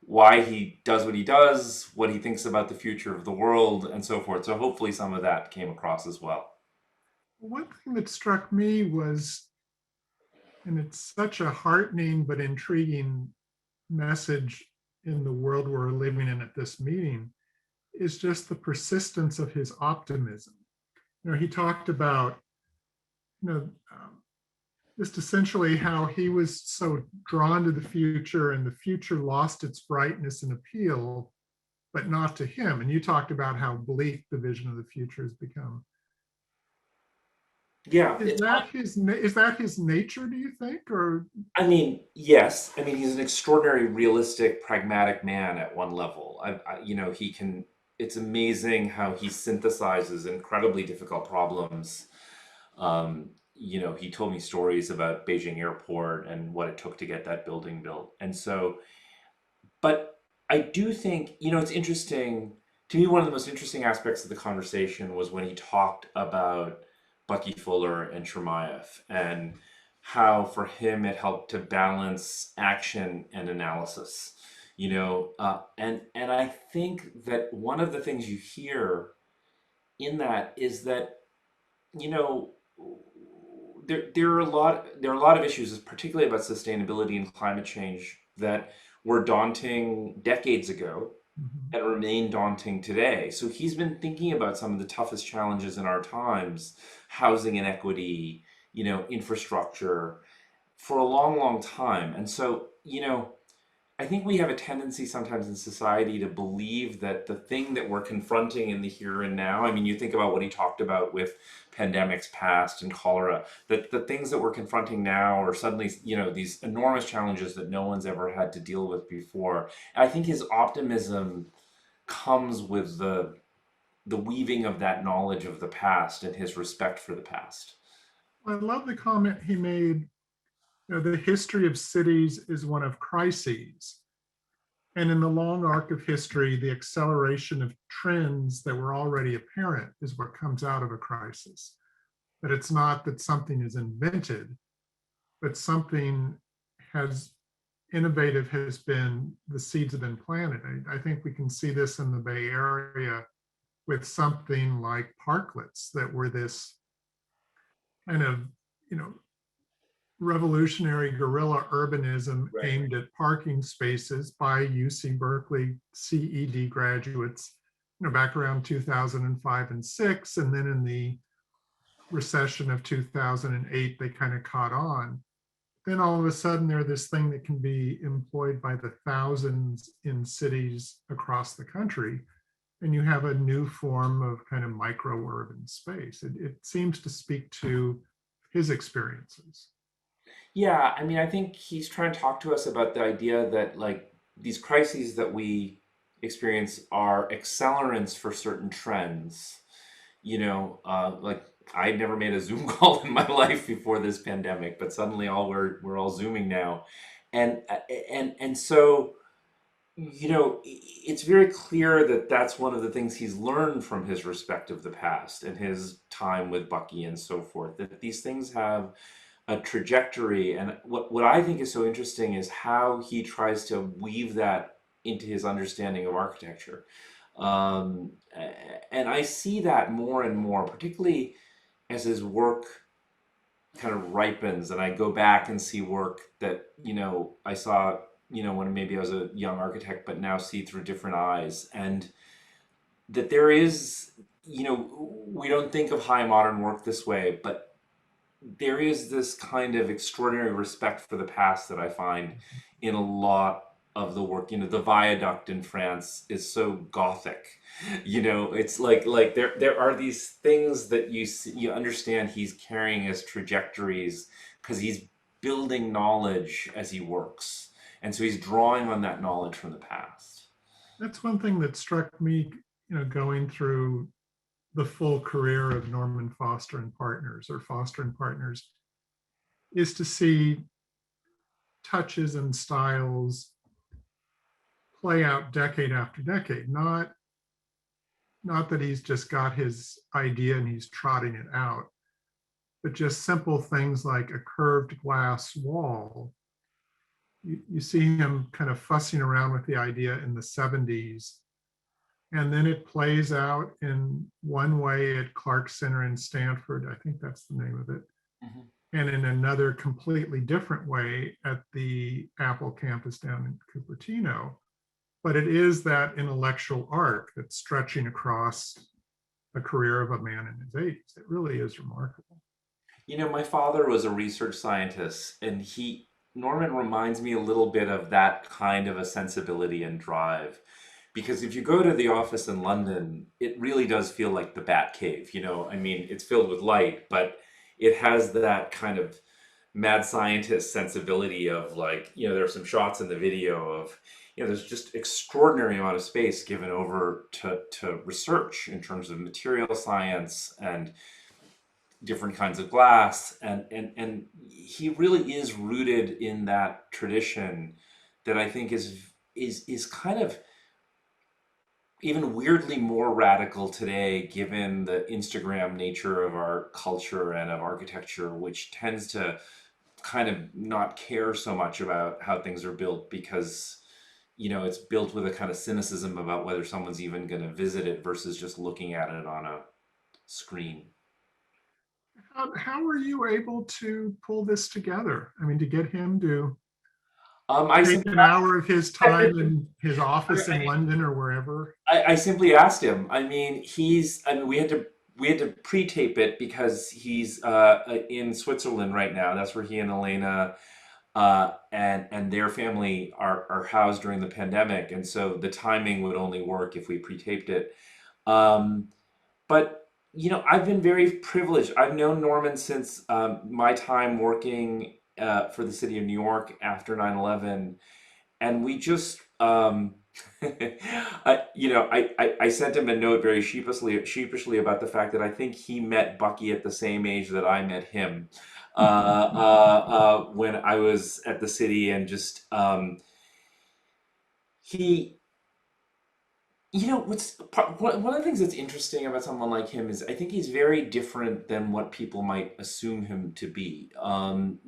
why he does what he does, what he thinks about the future of the world, and so forth. So hopefully some of that came across as well. One thing that struck me was, and it's such a heartening but intriguing message in the world we're living in at this meeting, is just the persistence of his optimism. He talked about, just essentially how he was so drawn to the future, and the future lost its brightness and appeal, but not to him. And you talked about how bleak the vision of the future has become. Yeah. Is that his nature, do you think? Or I mean, yes. I mean, he's an extraordinary, realistic, pragmatic man at one level. He can. It's amazing how he synthesizes incredibly difficult problems. He told me stories about Beijing Airport and what it took to get that building built. And so, but I do think, it's interesting. To me, one of the most interesting aspects of the conversation was when he talked about Bucky Fuller and Chermayeff, and how for him it helped to balance action and analysis. and I think that one of the things you hear in that is that, you know, there are a lot of issues, particularly about sustainability and climate change, that were daunting decades ago Mhm. and remain daunting today. So he's been thinking about some of the toughest challenges in our times, housing inequity, infrastructure, for a long, long time. And so, I think we have a tendency sometimes in society to believe that the thing that we're confronting in the here and now, I mean, you think about what he talked about with pandemics past and cholera, that the things that we're confronting now are suddenly, these enormous challenges that no one's ever had to deal with before. And I think his optimism comes with the weaving of that knowledge of the past and his respect for the past. I love the comment he made. The history of cities is one of crises. And in the long arc of history, the acceleration of trends that were already apparent is what comes out of a crisis. That it's not that something is invented, but something has the seeds have been planted. I think we can see this in the Bay Area with something like parklets that were this kind of, you know, revolutionary guerrilla urbanism Right. aimed at parking spaces by UC Berkeley CED graduates, back around 2005 and 6. And then in the recession of 2008, they kind of caught on. Then all of a sudden, they're this thing that can be employed by the thousands in cities across the country. And you have a new form of kind of micro urban space. It seems to speak to his experiences. Yeah, I mean, I think he's trying to talk to us about the idea that, like, these crises that we experience are accelerants for certain trends. Like, I'd never made a Zoom call in my life before this pandemic, but suddenly we're all Zooming now, and so, it's very clear that that's one of the things he's learned from his respect of the past and his time with Bucky and so forth, that these things have a trajectory. And what I think is so interesting is how he tries to weave that into his understanding of architecture. And I see that more and more, particularly as his work kind of ripens and I go back and see work that, I saw, when maybe I was a young architect, but now see through different eyes. And that there is, we don't think of high modern work this way, but there is this kind of extraordinary respect for the past that I find in a lot of the work. The viaduct in France is so Gothic. It's like there are these things that you understand he's carrying as trajectories because he's building knowledge as he works, and so he's drawing on that knowledge from the past. That's one thing that struck me, going through the full career of Norman Foster and Partners, or Foster and Partners, is to see touches and styles play out decade after decade. Not that he's just got his idea and he's trotting it out, but just simple things like a curved glass wall. You see him kind of fussing around with the idea in the 70s, and then it plays out in one way at Clark Center in Stanford. I think that's the name of it. Mm-hmm. And in another completely different way at the Apple campus down in Cupertino. But it is that intellectual arc that's stretching across the career of a man in his 80s. It really is remarkable. My father was a research scientist, and Norman reminds me a little bit of that kind of a sensibility and drive. Because if you go to the office in London, it really does feel like the Bat Cave. I mean, it's filled with light, but it has that kind of mad scientist sensibility of, like, there are some shots in the video of, there's just extraordinary amount of space given over to research in terms of material science and different kinds of glass. And he really is rooted in that tradition that I think is kind of even weirdly more radical today, given the Instagram nature of our culture and of architecture, which tends to kind of not care so much about how things are built because, it's built with a kind of cynicism about whether someone's even going to visit it versus just looking at it on a screen. How were you able to pull this together? I mean, to get him to I take simply an hour of his time in his office in London or wherever? I simply asked him. I mean, we had to pre-tape it because he's in Switzerland right now. That's where he and Elena and their family are housed during the pandemic, and so the timing would only work if we pre-taped it. But I've been very privileged. I've known Norman since my time working for the city of New York after 9/11, and we just I sent him a note very sheepishly about the fact that I think he met Bucky at the same age that I met him when I was at the city, and just he. One of the things that's interesting about someone like him is I think he's very different than what people might assume him to be. There's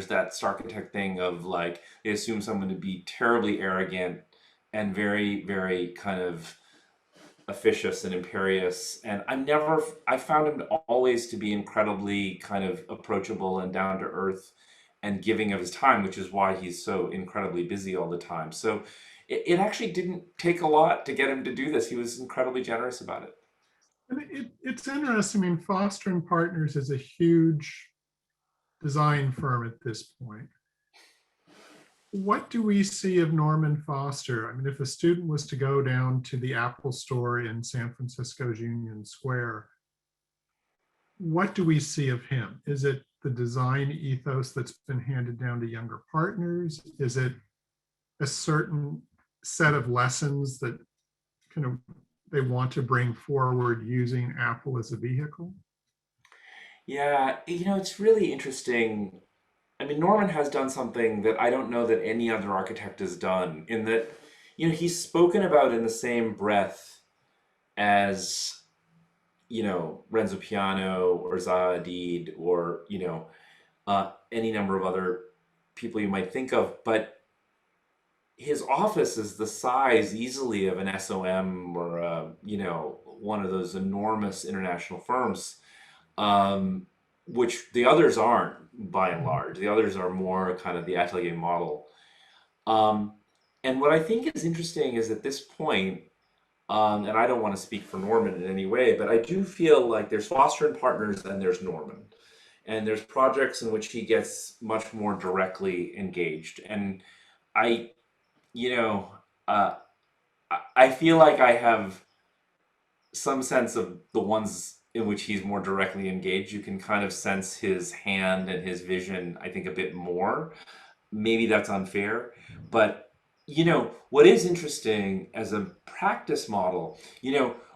that Starkitect thing of like they assume someone to be terribly arrogant and very, very kind of officious and imperious. And I found him always to be incredibly kind of approachable and down to earth and giving of his time, which is why he's so incredibly busy all the time. So it actually didn't take a lot to get him to do this. He was incredibly generous about it. It's interesting. I mean, Foster and Partners is a huge design firm at this point. What do we see of Norman Foster? I mean, if a student was to go down to the Apple store in San Francisco's Union Square, what do we see of him? Is it the design ethos that's been handed down to younger partners? Is it a certain set of lessons that kind of they want to bring forward using Apple as a vehicle? Yeah, it's really interesting. I mean, Norman has done something that I don't know that any other architect has done, in that, he's spoken about in the same breath as, Renzo Piano or Zaha Hadid or, any number of other people you might think of. But his office is the size easily of an SOM or, one of those enormous international firms, which the others aren't, by and large. The others are more kind of the atelier model. And what I think is interesting is at this point, and I don't want to speak for Norman in any way, but I do feel like there's Foster and Partners and there's Norman. And there's projects in which he gets much more directly engaged. And I feel like I have some sense of the ones in which he's more directly engaged. You can kind of sense his hand and his vision, I think, a bit more. Maybe that's unfair, but what is interesting as a practice model,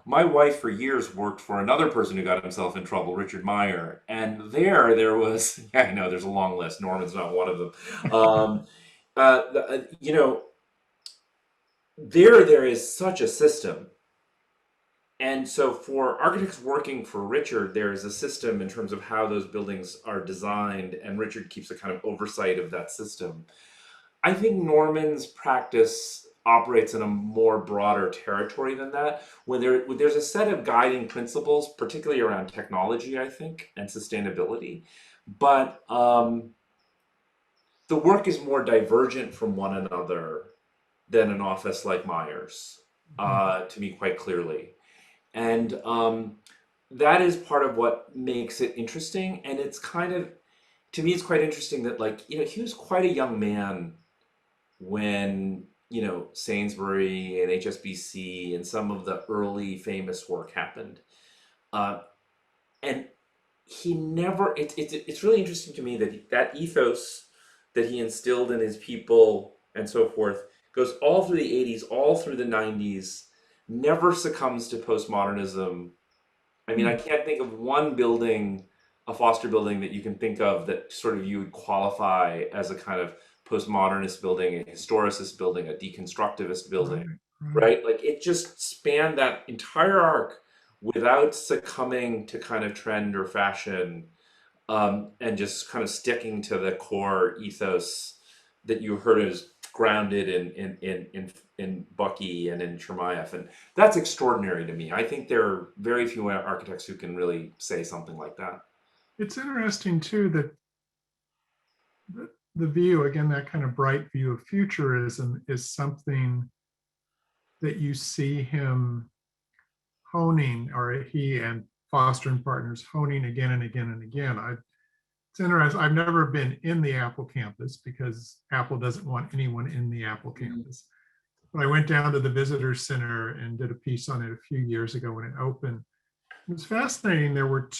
my wife for years worked for another person who got himself in trouble, Richard Meyer, and there was, yeah, I know there's a long list. Norman's not one of them. There is such a system. And so for architects working for Richard, there is a system in terms of how those buildings are designed, and Richard keeps a kind of oversight of that system. I think Norman's practice operates in a more broader territory than that, when there's a set of guiding principles, particularly around technology, I think, and sustainability. But the work is more divergent from one another than an office like Meyer's, to me, quite clearly. And that is part of what makes it interesting. And it's kind of, to me, it's quite interesting that, like, he was quite a young man when, Sainsbury and HSBC and some of the early famous work happened. And he never, it's really interesting to me that ethos that he instilled in his people and so forth goes all through the 80s, all through the 90s, never succumbs to postmodernism. I mean, I can't think of one building, a Foster building, that you can think of that sort of you would qualify as a kind of postmodernist building, a historicist building, a deconstructivist building, right? Like, it just spanned that entire arc without succumbing to kind of trend or fashion, and just kind of sticking to the core ethos that you heard grounded in Bucky and in Chermayeff, and that's extraordinary to me. I think there are very few architects who can really say something like that. It's interesting too that the view, again, that kind of bright view of futurism is something that you see him honing, or he and Foster and Partners honing again and again and again. It's interesting. I've never been in the Apple campus because Apple doesn't want anyone in the Apple campus. But I went down to the visitor center and did a piece on it a few years ago when it opened. It was fascinating. There were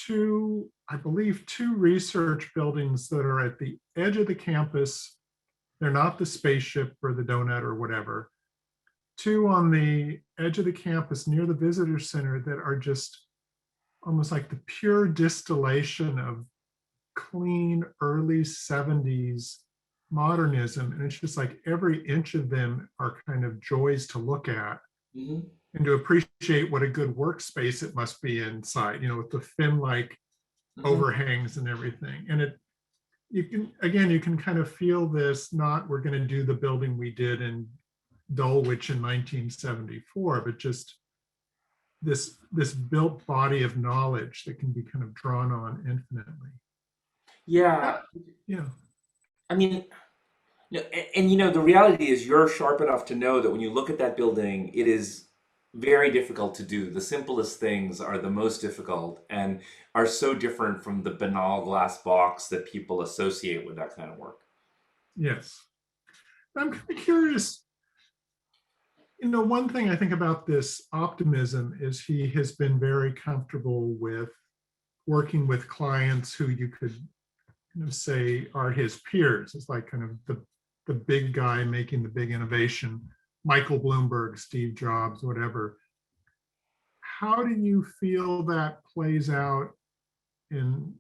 I believe two research buildings that are at the edge of the campus. They're not the spaceship or the donut or whatever. Two on the edge of the campus near the visitor center that are just almost like the pure distillation of clean early 70s modernism. And it's just like every inch of them are kind of joys to look at and to appreciate what a good workspace it must be inside, with the fin-like overhangs and everything. And you can kind of feel this, not we're going to do the building we did in Dulwich in 1974, but just this built body of knowledge that can be kind of drawn on infinitely. Yeah. Yeah. I mean, and the reality is you're sharp enough to know that when you look at that building, it is very difficult to do. The simplest things are the most difficult and are so different from the banal glass box that people associate with that kind of work. Yes. I'm kind of curious. One thing I think about this optimism is he has been very comfortable with working with clients who you could say are his peers. It's like kind of the big guy making the big innovation, Michael Bloomberg, Steve Jobs, whatever. How do you feel that plays out in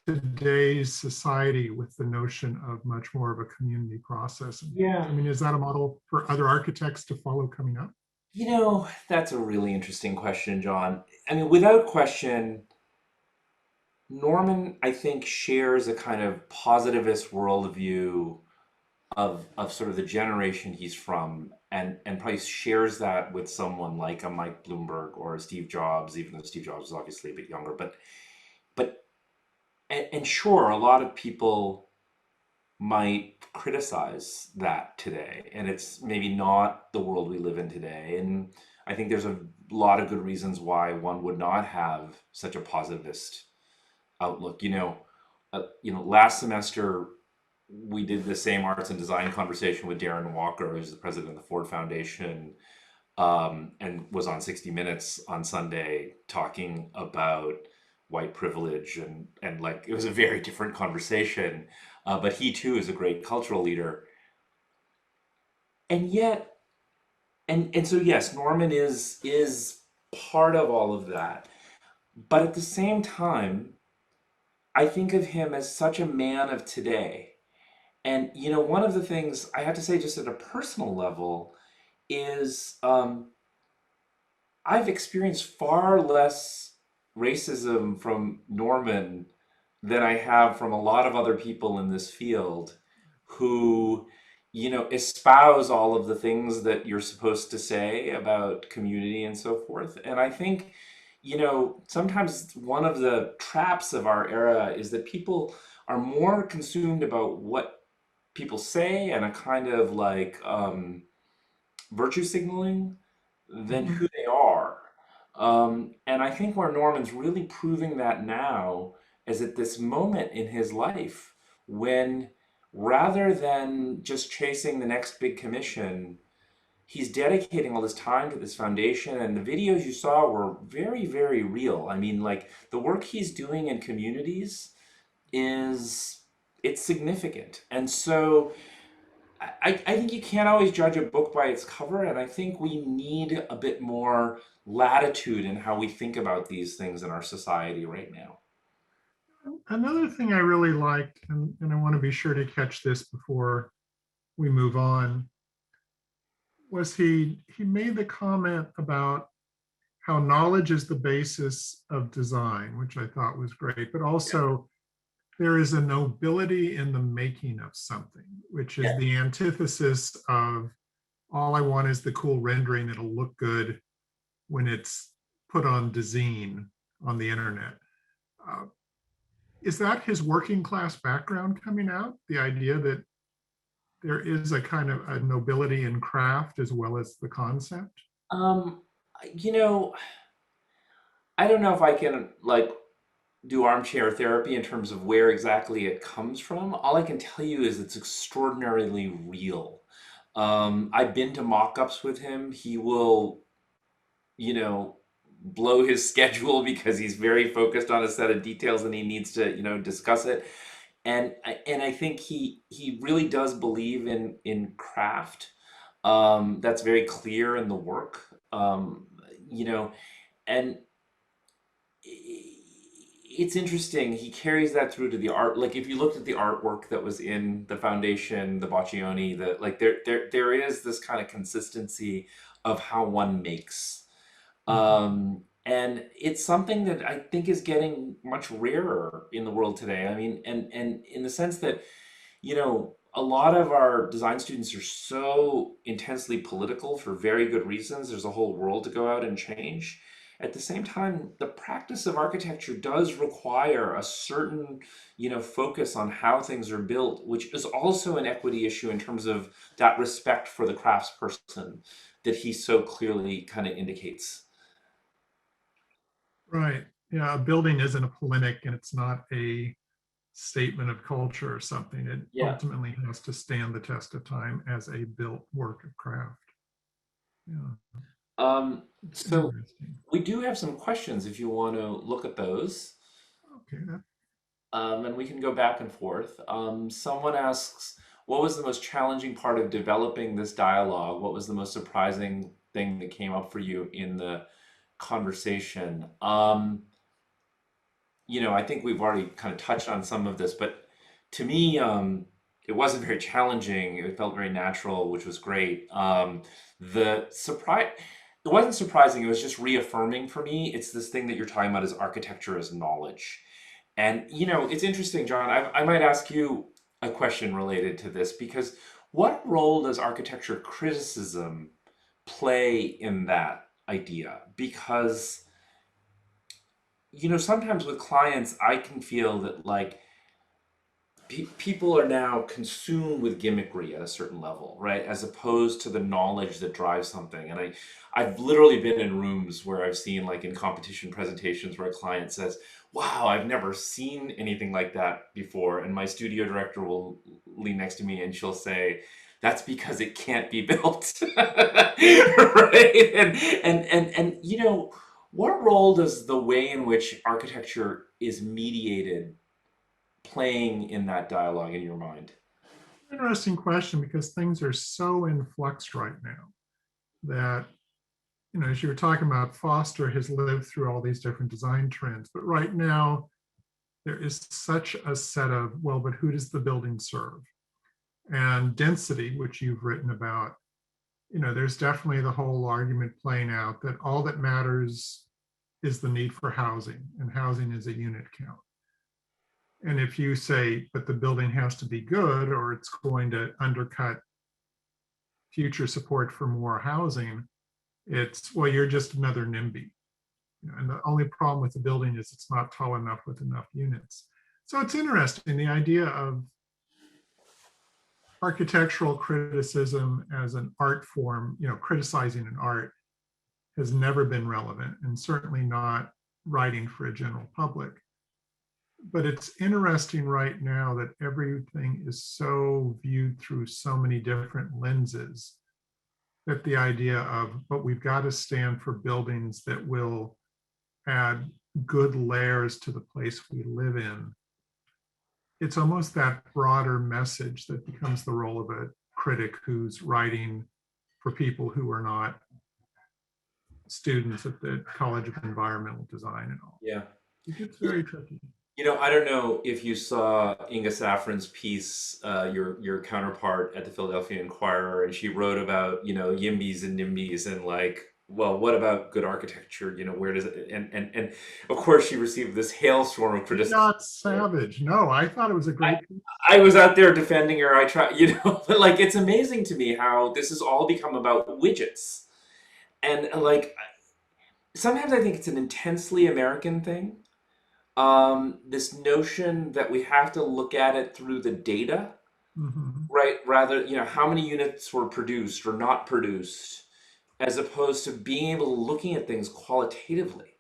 today's society with the notion of much more of a community process? Yeah. I mean, is that a model for other architects to follow coming up? That's a really interesting question, John. I mean, without question, Norman, I think, shares a kind of positivist worldview of sort of the generation he's from, and probably shares that with someone like a Mike Bloomberg or a Steve Jobs, even though Steve Jobs is obviously a bit younger. And sure, a lot of people might criticize that today, and it's maybe not the world we live in today. And I think there's a lot of good reasons why one would not have such a positivist outlook. Last semester we did the same arts and design conversation with Darren Walker, who's the president of the Ford Foundation, and was on 60 Minutes on Sunday talking about white privilege, and like it was a very different conversation, but he too is a great cultural leader. And yet, and so yes, Norman is part of all of that, but at the same time, I think of him as such a man of today. And one of the things I have to say, just at a personal level, is I've experienced far less racism from Norman than I have from a lot of other people in this field who, espouse all of the things that you're supposed to say about community and so forth. And I think, sometimes one of the traps of our era is that people are more consumed about what people say and a kind of like virtue signaling than who they are. And I think where Norman's really proving that now is at this moment in his life when, rather than just chasing the next big commission, he's dedicating all this time to this foundation. And the videos you saw were very, very real. I mean, like the work he's doing in communities it's significant. And so I think you can't always judge a book by its cover, and I think we need a bit more latitude in how we think about these things in our society right now. Another thing I really liked, and I want to be sure to catch this before we move on, was he made the comment about how knowledge is the basis of design, which I thought was great, but also there is a nobility in the making of something, which is the antithesis of all I want is the cool rendering that'll look good when it's put on Dezeen on the internet. Is that his working class background coming out? The idea that there is a kind of a nobility in craft as well as the concept? You know, I don't know if I can like do armchair therapy in terms of where exactly it comes from. All I can tell you is it's extraordinarily real. I've been to mock-ups with him. He will, you know, blow his schedule because he's very focused on a set of details and he needs to, discuss it. And I think he really does believe in craft. That's very clear in the work. And it's interesting. He carries that through to the art. Like if you looked at the artwork that was in the foundation, the Boccioni, there is this kind of consistency of how one makes. And it's something that I think is getting much rarer in the world today. I mean, and in the sense that, a lot of our design students are so intensely political for very good reasons. There's a whole world to go out and change. At the same time, the practice of architecture does require a certain, focus on how things are built, which is also an equity issue in terms of that respect for the craftsperson that he so clearly kind of indicates. Right. Yeah, a building isn't a polemic and it's not a statement of culture or something. It ultimately has to stand the test of time as a built work of craft. Yeah. So we do have some questions if you want to look at those. Okay. And we can go back and forth. Someone asks, what was the most challenging part of developing this dialogue? What was the most surprising thing that came up for you in the conversation? I think we've already kind of touched on some of this, but to me, it wasn't very challenging. It felt very natural, which was great. It wasn't surprising. It was just reaffirming for me. It's this thing that you're talking about is architecture as knowledge. And, it's interesting, John, I might ask you a question related to this, because what role does architecture criticism play in that idea? Because, sometimes with clients, I can feel that like people are now consumed with gimmickry at a certain level, right? As opposed to the knowledge that drives something. And I've literally been in rooms where I've seen like in competition presentations where a client says, wow, I've never seen anything like that before. And my studio director will lean next to me and she'll say, that's because it can't be built. Right? And what role does the way in which architecture is mediated playing in that dialogue in your mind? Interesting question, because things are so in flux right now that, as you were talking about, Foster has lived through all these different design trends, but right now there is such a set of, well, but who does the building serve? And density, which you've written about, there's definitely the whole argument playing out that all that matters is the need for housing, and housing is a unit count. And if you say, but the building has to be good or it's going to undercut future support for more housing, it's, well, you're just another NIMBY. And the only problem with the building is it's not tall enough with enough units. So it's interesting, the idea of architectural criticism as an art form, criticizing an art has never been relevant, and certainly not writing for a general public. But it's interesting right now that everything is so viewed through so many different lenses that the idea of, but we've got to stand for buildings that will add good layers to the place we live in. It's almost that broader message that becomes the role of a critic who's writing for people who are not students at the College of Environmental Design and all. Yeah. It's very tricky. I don't know if you saw Inga Saffron's piece, your counterpart at the Philadelphia Inquirer, and she wrote about, YIMBYs and NIMBYs and like well, what about good architecture? You know, where does it, and of course she received this hailstorm of criticism. Not savage. No, I thought it was a great piece. I was out there defending her. I try, you know, but like it's amazing to me how this has all become about widgets. And like sometimes I think it's an intensely American thing. This notion that we have to look at it through the data, Mhm. right? Rather, you know, how many units were produced or not produced, as opposed to being able to looking at things qualitatively.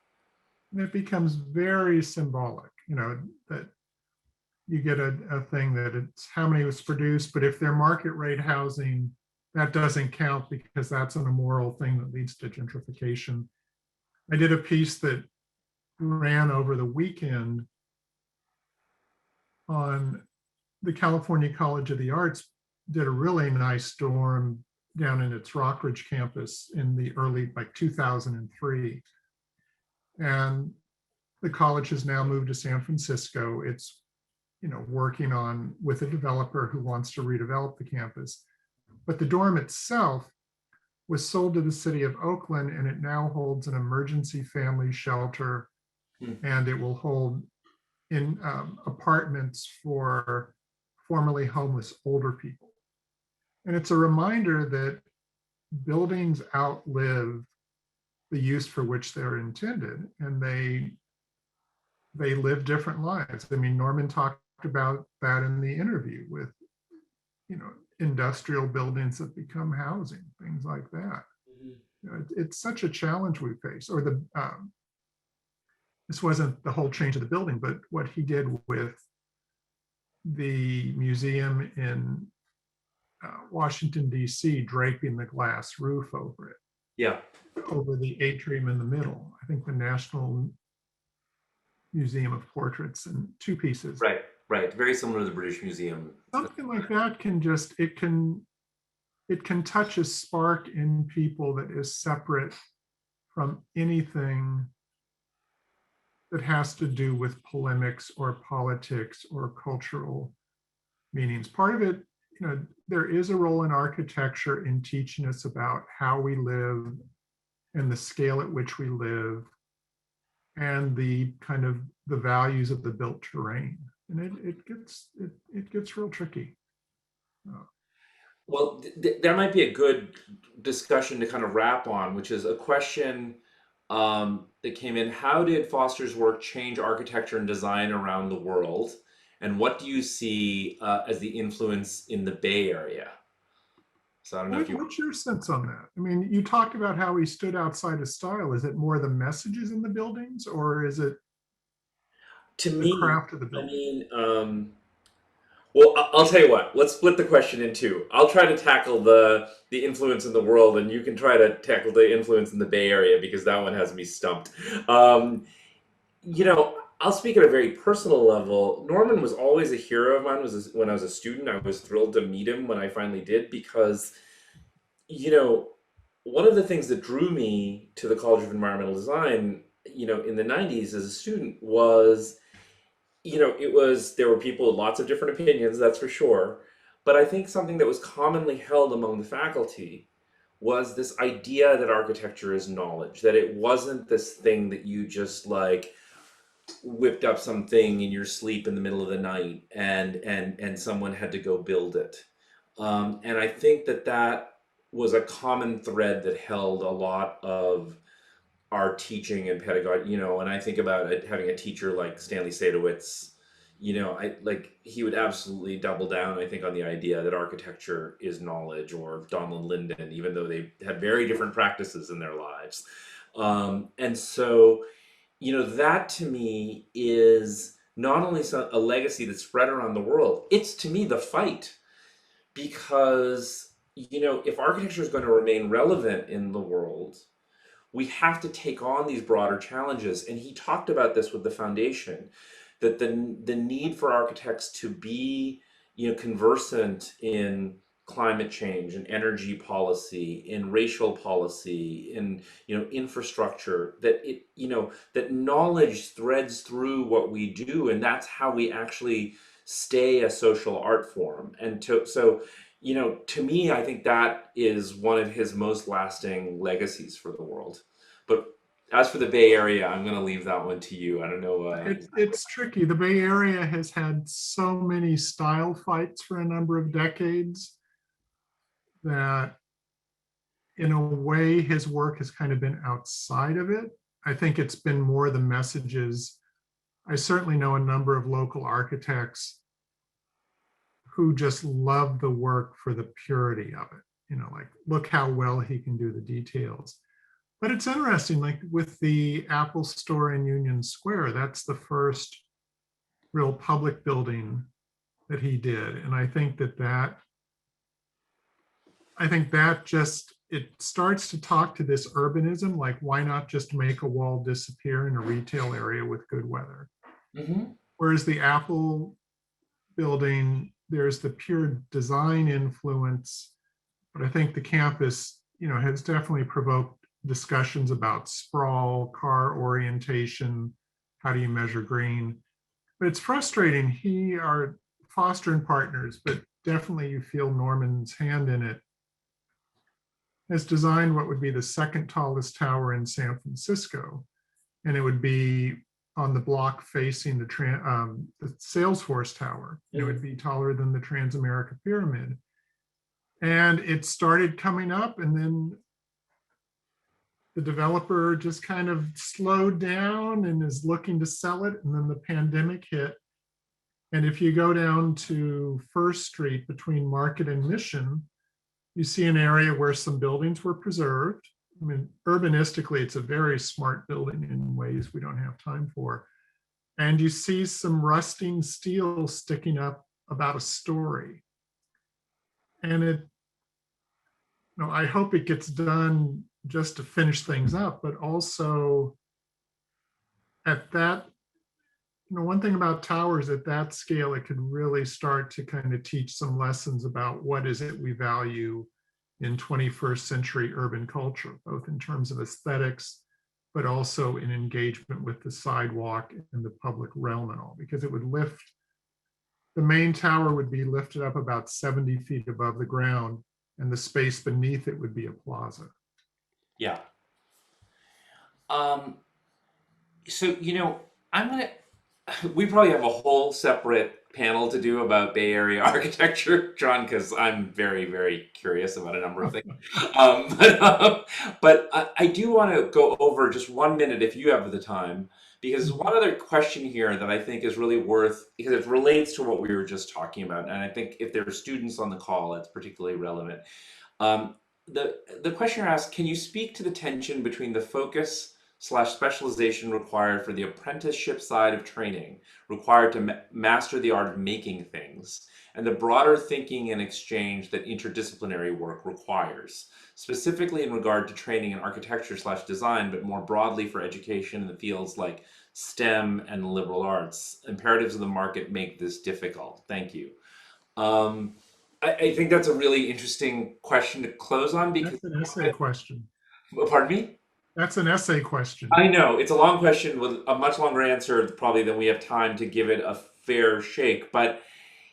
And it becomes very symbolic, you know, that you get a thing that it's how many was produced, but if they're market rate housing, that doesn't count because that's an immoral thing that leads to gentrification. I did a piece that ran over the weekend on the California College of the Arts did a really nice storm down in its Rockridge campus in the early, like 2003. And the college has now moved to San Francisco. It's, you know, working on with a developer who wants to redevelop the campus. But the dorm itself was sold to the city of Oakland, and it now holds an emergency family shelter, and it will hold in apartments for formerly homeless older people. And it's a reminder that buildings outlive the use for which they're intended, and they live different lives. I mean, Norman talked about that in the interview with, you know, industrial buildings that become housing, things like that. You know, it's such a challenge we face. Or the this wasn't the whole change of the building, but what he did with the museum in Washington, D.C., draping the glass roof over it, Yeah. over the atrium in the middle. I think the National Museum of Portraits in two pieces. Right, right. Very similar to the British Museum. Something like that can just, it can touch a spark in people that is separate from anything that has to do with polemics or politics or cultural meanings. Part of it, you know, there is a role in architecture in teaching us about how we live and the scale at which we live and the kind of the values of the built terrain. And it gets real tricky. Well, there might be a good discussion to kind of wrap on, which is a question that came in. How did Foster's work change architecture and design around the world? And what do you see as the influence in the Bay Area? So I don't know if you... What's your sense on that? I mean, you talked about how he stood outside his style. Is it more the messages in the buildings, or is it To the me, craft of the I building? mean, well, I'll tell you what. Let's split the question in two. I'll try to tackle the influence in the world, and you can try to tackle the influence in the Bay Area because that one has me stumped. You know, I'll speak at a very personal level. Norman was always a hero of mine. When I was a student, I was thrilled to meet him when I finally did because, you know, one of the things that drew me to the College of Environmental Design, you know, in the 90s as a student was, you know, there were people with lots of different opinions, that's for sure. But I think something that was commonly held among the faculty was this idea that architecture is knowledge, that it wasn't this thing that you just like whipped up something in your sleep in the middle of the night and someone had to go build it. And I think that was a common thread that held a lot of our teaching and pedagogy, you know, and I think about it, having a teacher like Stanley Sadowitz, you know, he would absolutely double down, I think, on the idea that architecture is knowledge, or Donald Linden, even though they had very different practices in their lives. And so, you know, that to me is not only a legacy that's spread around the world, it's to me the fight. Because, you know, if architecture is going to remain relevant in the world, we have to take on these broader challenges. And he talked about this with the foundation, that the need for architects to be, you know, conversant in climate change and energy policy, in racial policy, in, you know, infrastructure, that it, you know, that knowledge threads through what we do, and that's how we actually stay a social art form. And so, you know, to me, I think that is one of his most lasting legacies for the world. But as for the Bay Area, I'm going to leave that one to you. I don't know. It's tricky. The Bay Area has had so many style fights for a number of decades that in a way his work has kind of been outside of it. I think it's been more the messages. I certainly know a number of local architects who just love the work for the purity of it. You know, like, look how well he can do the details. But it's interesting, like with the Apple store in Union Square, that's the first real public building that he did. And I think that just, it starts to talk to this urbanism, like why not just make a wall disappear in a retail area with good weather? Mhm. Whereas the Apple building, there's the pure design influence, but I think the campus, you know, has definitely provoked discussions about sprawl, car orientation, how do you measure green? But it's frustrating. He are Foster and Partners, but definitely you feel Norman's hand in it, has designed what would be the second tallest tower in San Francisco. And it would be on the block facing the Salesforce Tower. It would be taller than the Transamerica Pyramid. And it started coming up, and then the developer just kind of slowed down and is looking to sell it. And then the pandemic hit. And if you go down to First Street between Market and Mission, you see an area where some buildings were preserved. I mean, urbanistically, it's a very smart building in ways we don't have time for. And you see some rusting steel sticking up about a story. And it, you know, I hope it gets done just to finish things up, but also at that, you know, one thing about towers at that scale, it could really start to kind of teach some lessons about what is it we value in 21st century urban culture, both in terms of aesthetics, but also in engagement with the sidewalk and the public realm and all, because it would lift, the main tower would be lifted up about 70 feet above the ground, and the space beneath it would be a plaza. Yeah. So, you know, we probably have a whole separate panel to do about Bay Area architecture, John, because I'm very, very curious about a number of things. But I do want to go over just 1 minute, if you have the time, because one other question here that I think is really worth, because it relates to what we were just talking about, and I think if there are students on the call, it's particularly relevant. The questioner asks, can you speak to the tension between the focus / specialization required for the apprenticeship side of training, required to master the art of making things, and the broader thinking and exchange that interdisciplinary work requires, specifically in regard to training in architecture / design, but more broadly for education in the fields like STEM and liberal arts? Imperatives of the market make this difficult. Thank you. I think that's a really interesting question to close on, because That's an essay question. Pardon me? That's an essay question. I know it's a long question with a much longer answer probably than we have time to give it a fair shake. But,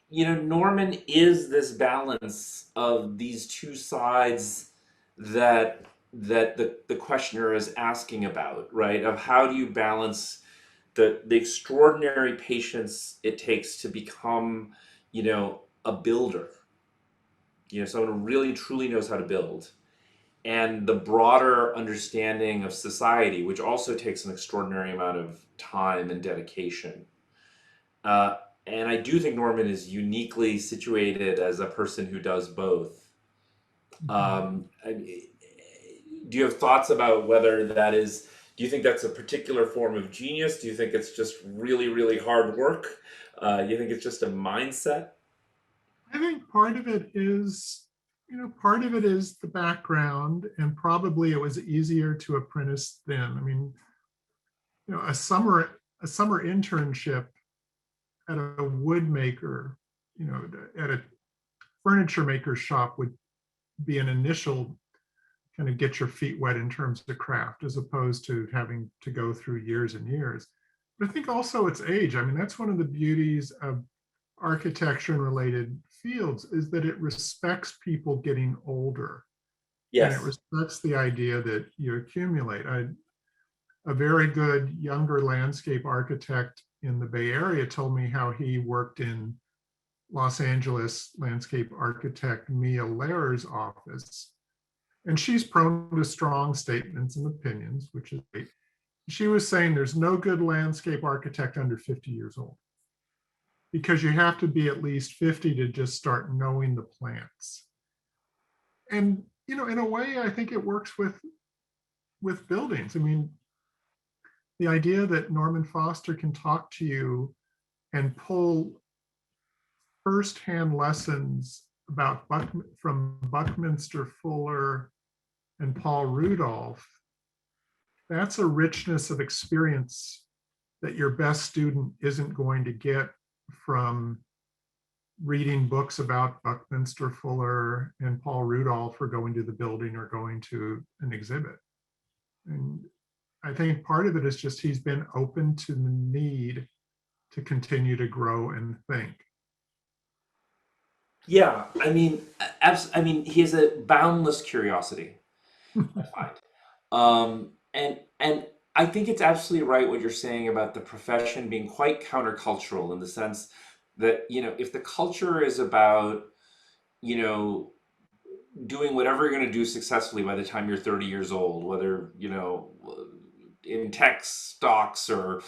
you know, Norman is this balance of these two sides that the questioner is asking about, right? Of how do you balance the extraordinary patience it takes to become, you know, a builder, you know, someone who really truly knows how to build, and the broader understanding of society, which also takes an extraordinary amount of time and dedication. And I do think Norman is uniquely situated as a person who does both. Do you have thoughts about whether that is, do you think that's a particular form of genius? Do you think it's just really, really hard work? Do you think it's just a mindset? I think part of it is, you know, part of it is the background, and probably it was easier to apprentice then. I mean, you know, a summer internship at a wood maker, you know, at a furniture maker's shop would be an initial kind of get your feet wet in terms of craft, as opposed to having to go through years and years. But I think also it's age. I mean, that's one of the beauties of architecture and related fields is that it respects people getting older. Yes. And it respects the idea that you accumulate. A very good younger landscape architect in the Bay Area told me how he worked in Los Angeles landscape architect Mia Lehrer's office. And she's prone to strong statements and opinions, which is great. She was saying there's no good landscape architect under 50 years old, because you have to be at least 50 to just start knowing the plants. And, you know, in a way, I think it works with buildings. I mean, the idea that Norman Foster can talk to you and pull firsthand lessons about from Buckminster Fuller and Paul Rudolph, that's a richness of experience that your best student isn't going to get from reading books about Buckminster Fuller and Paul Rudolph, or going to the building or going to an exhibit. And I think part of it is just he's been open to the need to continue to grow and think. Yeah, I mean, he has a boundless curiosity, I find. And I think it's absolutely right what you're saying about the profession being quite countercultural, in the sense that, you know, if the culture is about, you know, doing whatever you're going to do successfully by the time you're 30 years old, whether, you know, in tech, stocks, or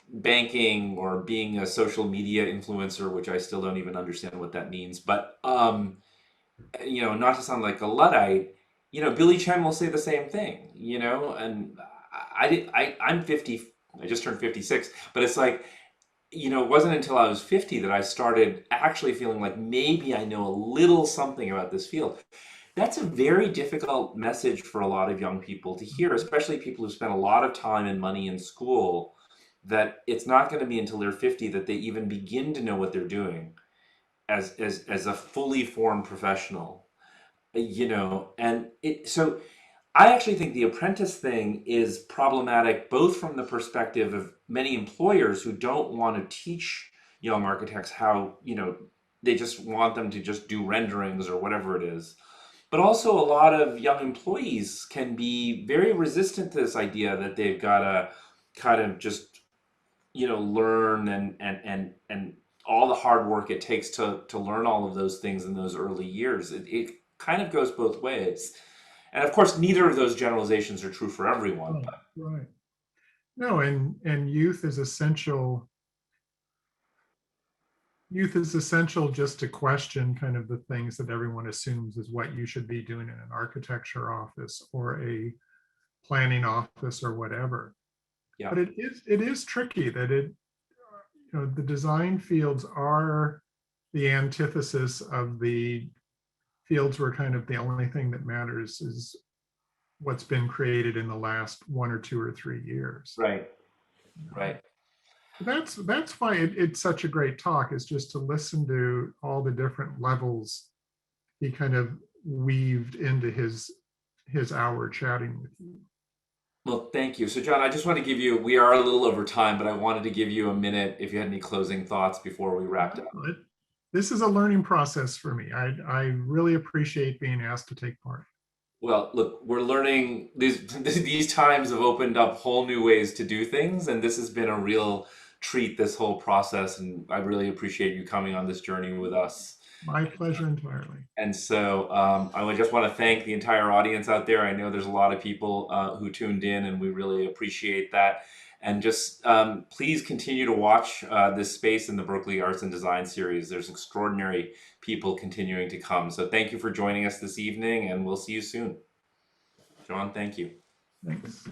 banking, or being a social media influencer, which I still don't even understand what that means. But, you know, not to sound like a Luddite, you know, Billy Chen will say the same thing, you know, and I'm 50, I just turned 56, but it's like, you know, it wasn't until I was 50 that I started actually feeling like maybe I know a little something about this field. That's a very difficult message for a lot of young people to hear, especially people who spend a lot of time and money in school, that it's not going to be until they're 50 that they even begin to know what they're doing as a fully formed professional, you know. And so I actually think the apprentice thing is problematic, both from the perspective of many employers who don't want to teach young architects how, you know, they just want them to just do renderings or whatever it is. But also, a lot of young employees can be very resistant to this idea that they've got to kind of just, you know, learn and all the hard work it takes to learn all of those things in those early years. It kind of goes both ways. And of course, neither of those generalizations are true for everyone. But. Right. No, and youth is essential. Youth is essential just to question kind of the things that everyone assumes is what you should be doing in an architecture office or a planning office or whatever. Yeah. But it is tricky that you know, the design fields are the antithesis of the fields where kind of the only thing that matters is what's been created in the last 1 or 2 or 3 years. Right. Right. That's why it's such a great talk, is just to listen to all the different levels he kind of weaved into his hour chatting with you. Well, thank you. So, John, I just want to give you, we are a little over time, but I wanted to give you a minute if you had any closing thoughts before we wrapped up. This is a learning process for me. I really appreciate being asked to take part. Well, look, we're learning, these times have opened up whole new ways to do things, and this has been a real treat, this whole process, and I really appreciate you coming on this journey with us. My pleasure entirely. And so I would just want to thank the entire audience out there. I know there's a lot of people who tuned in, and we really appreciate that. And just please continue to watch this space in the Berkeley Arts and Design series. There's extraordinary people continuing to come. So thank you for joining us this evening, and we'll see you soon. John, thank you. Thanks.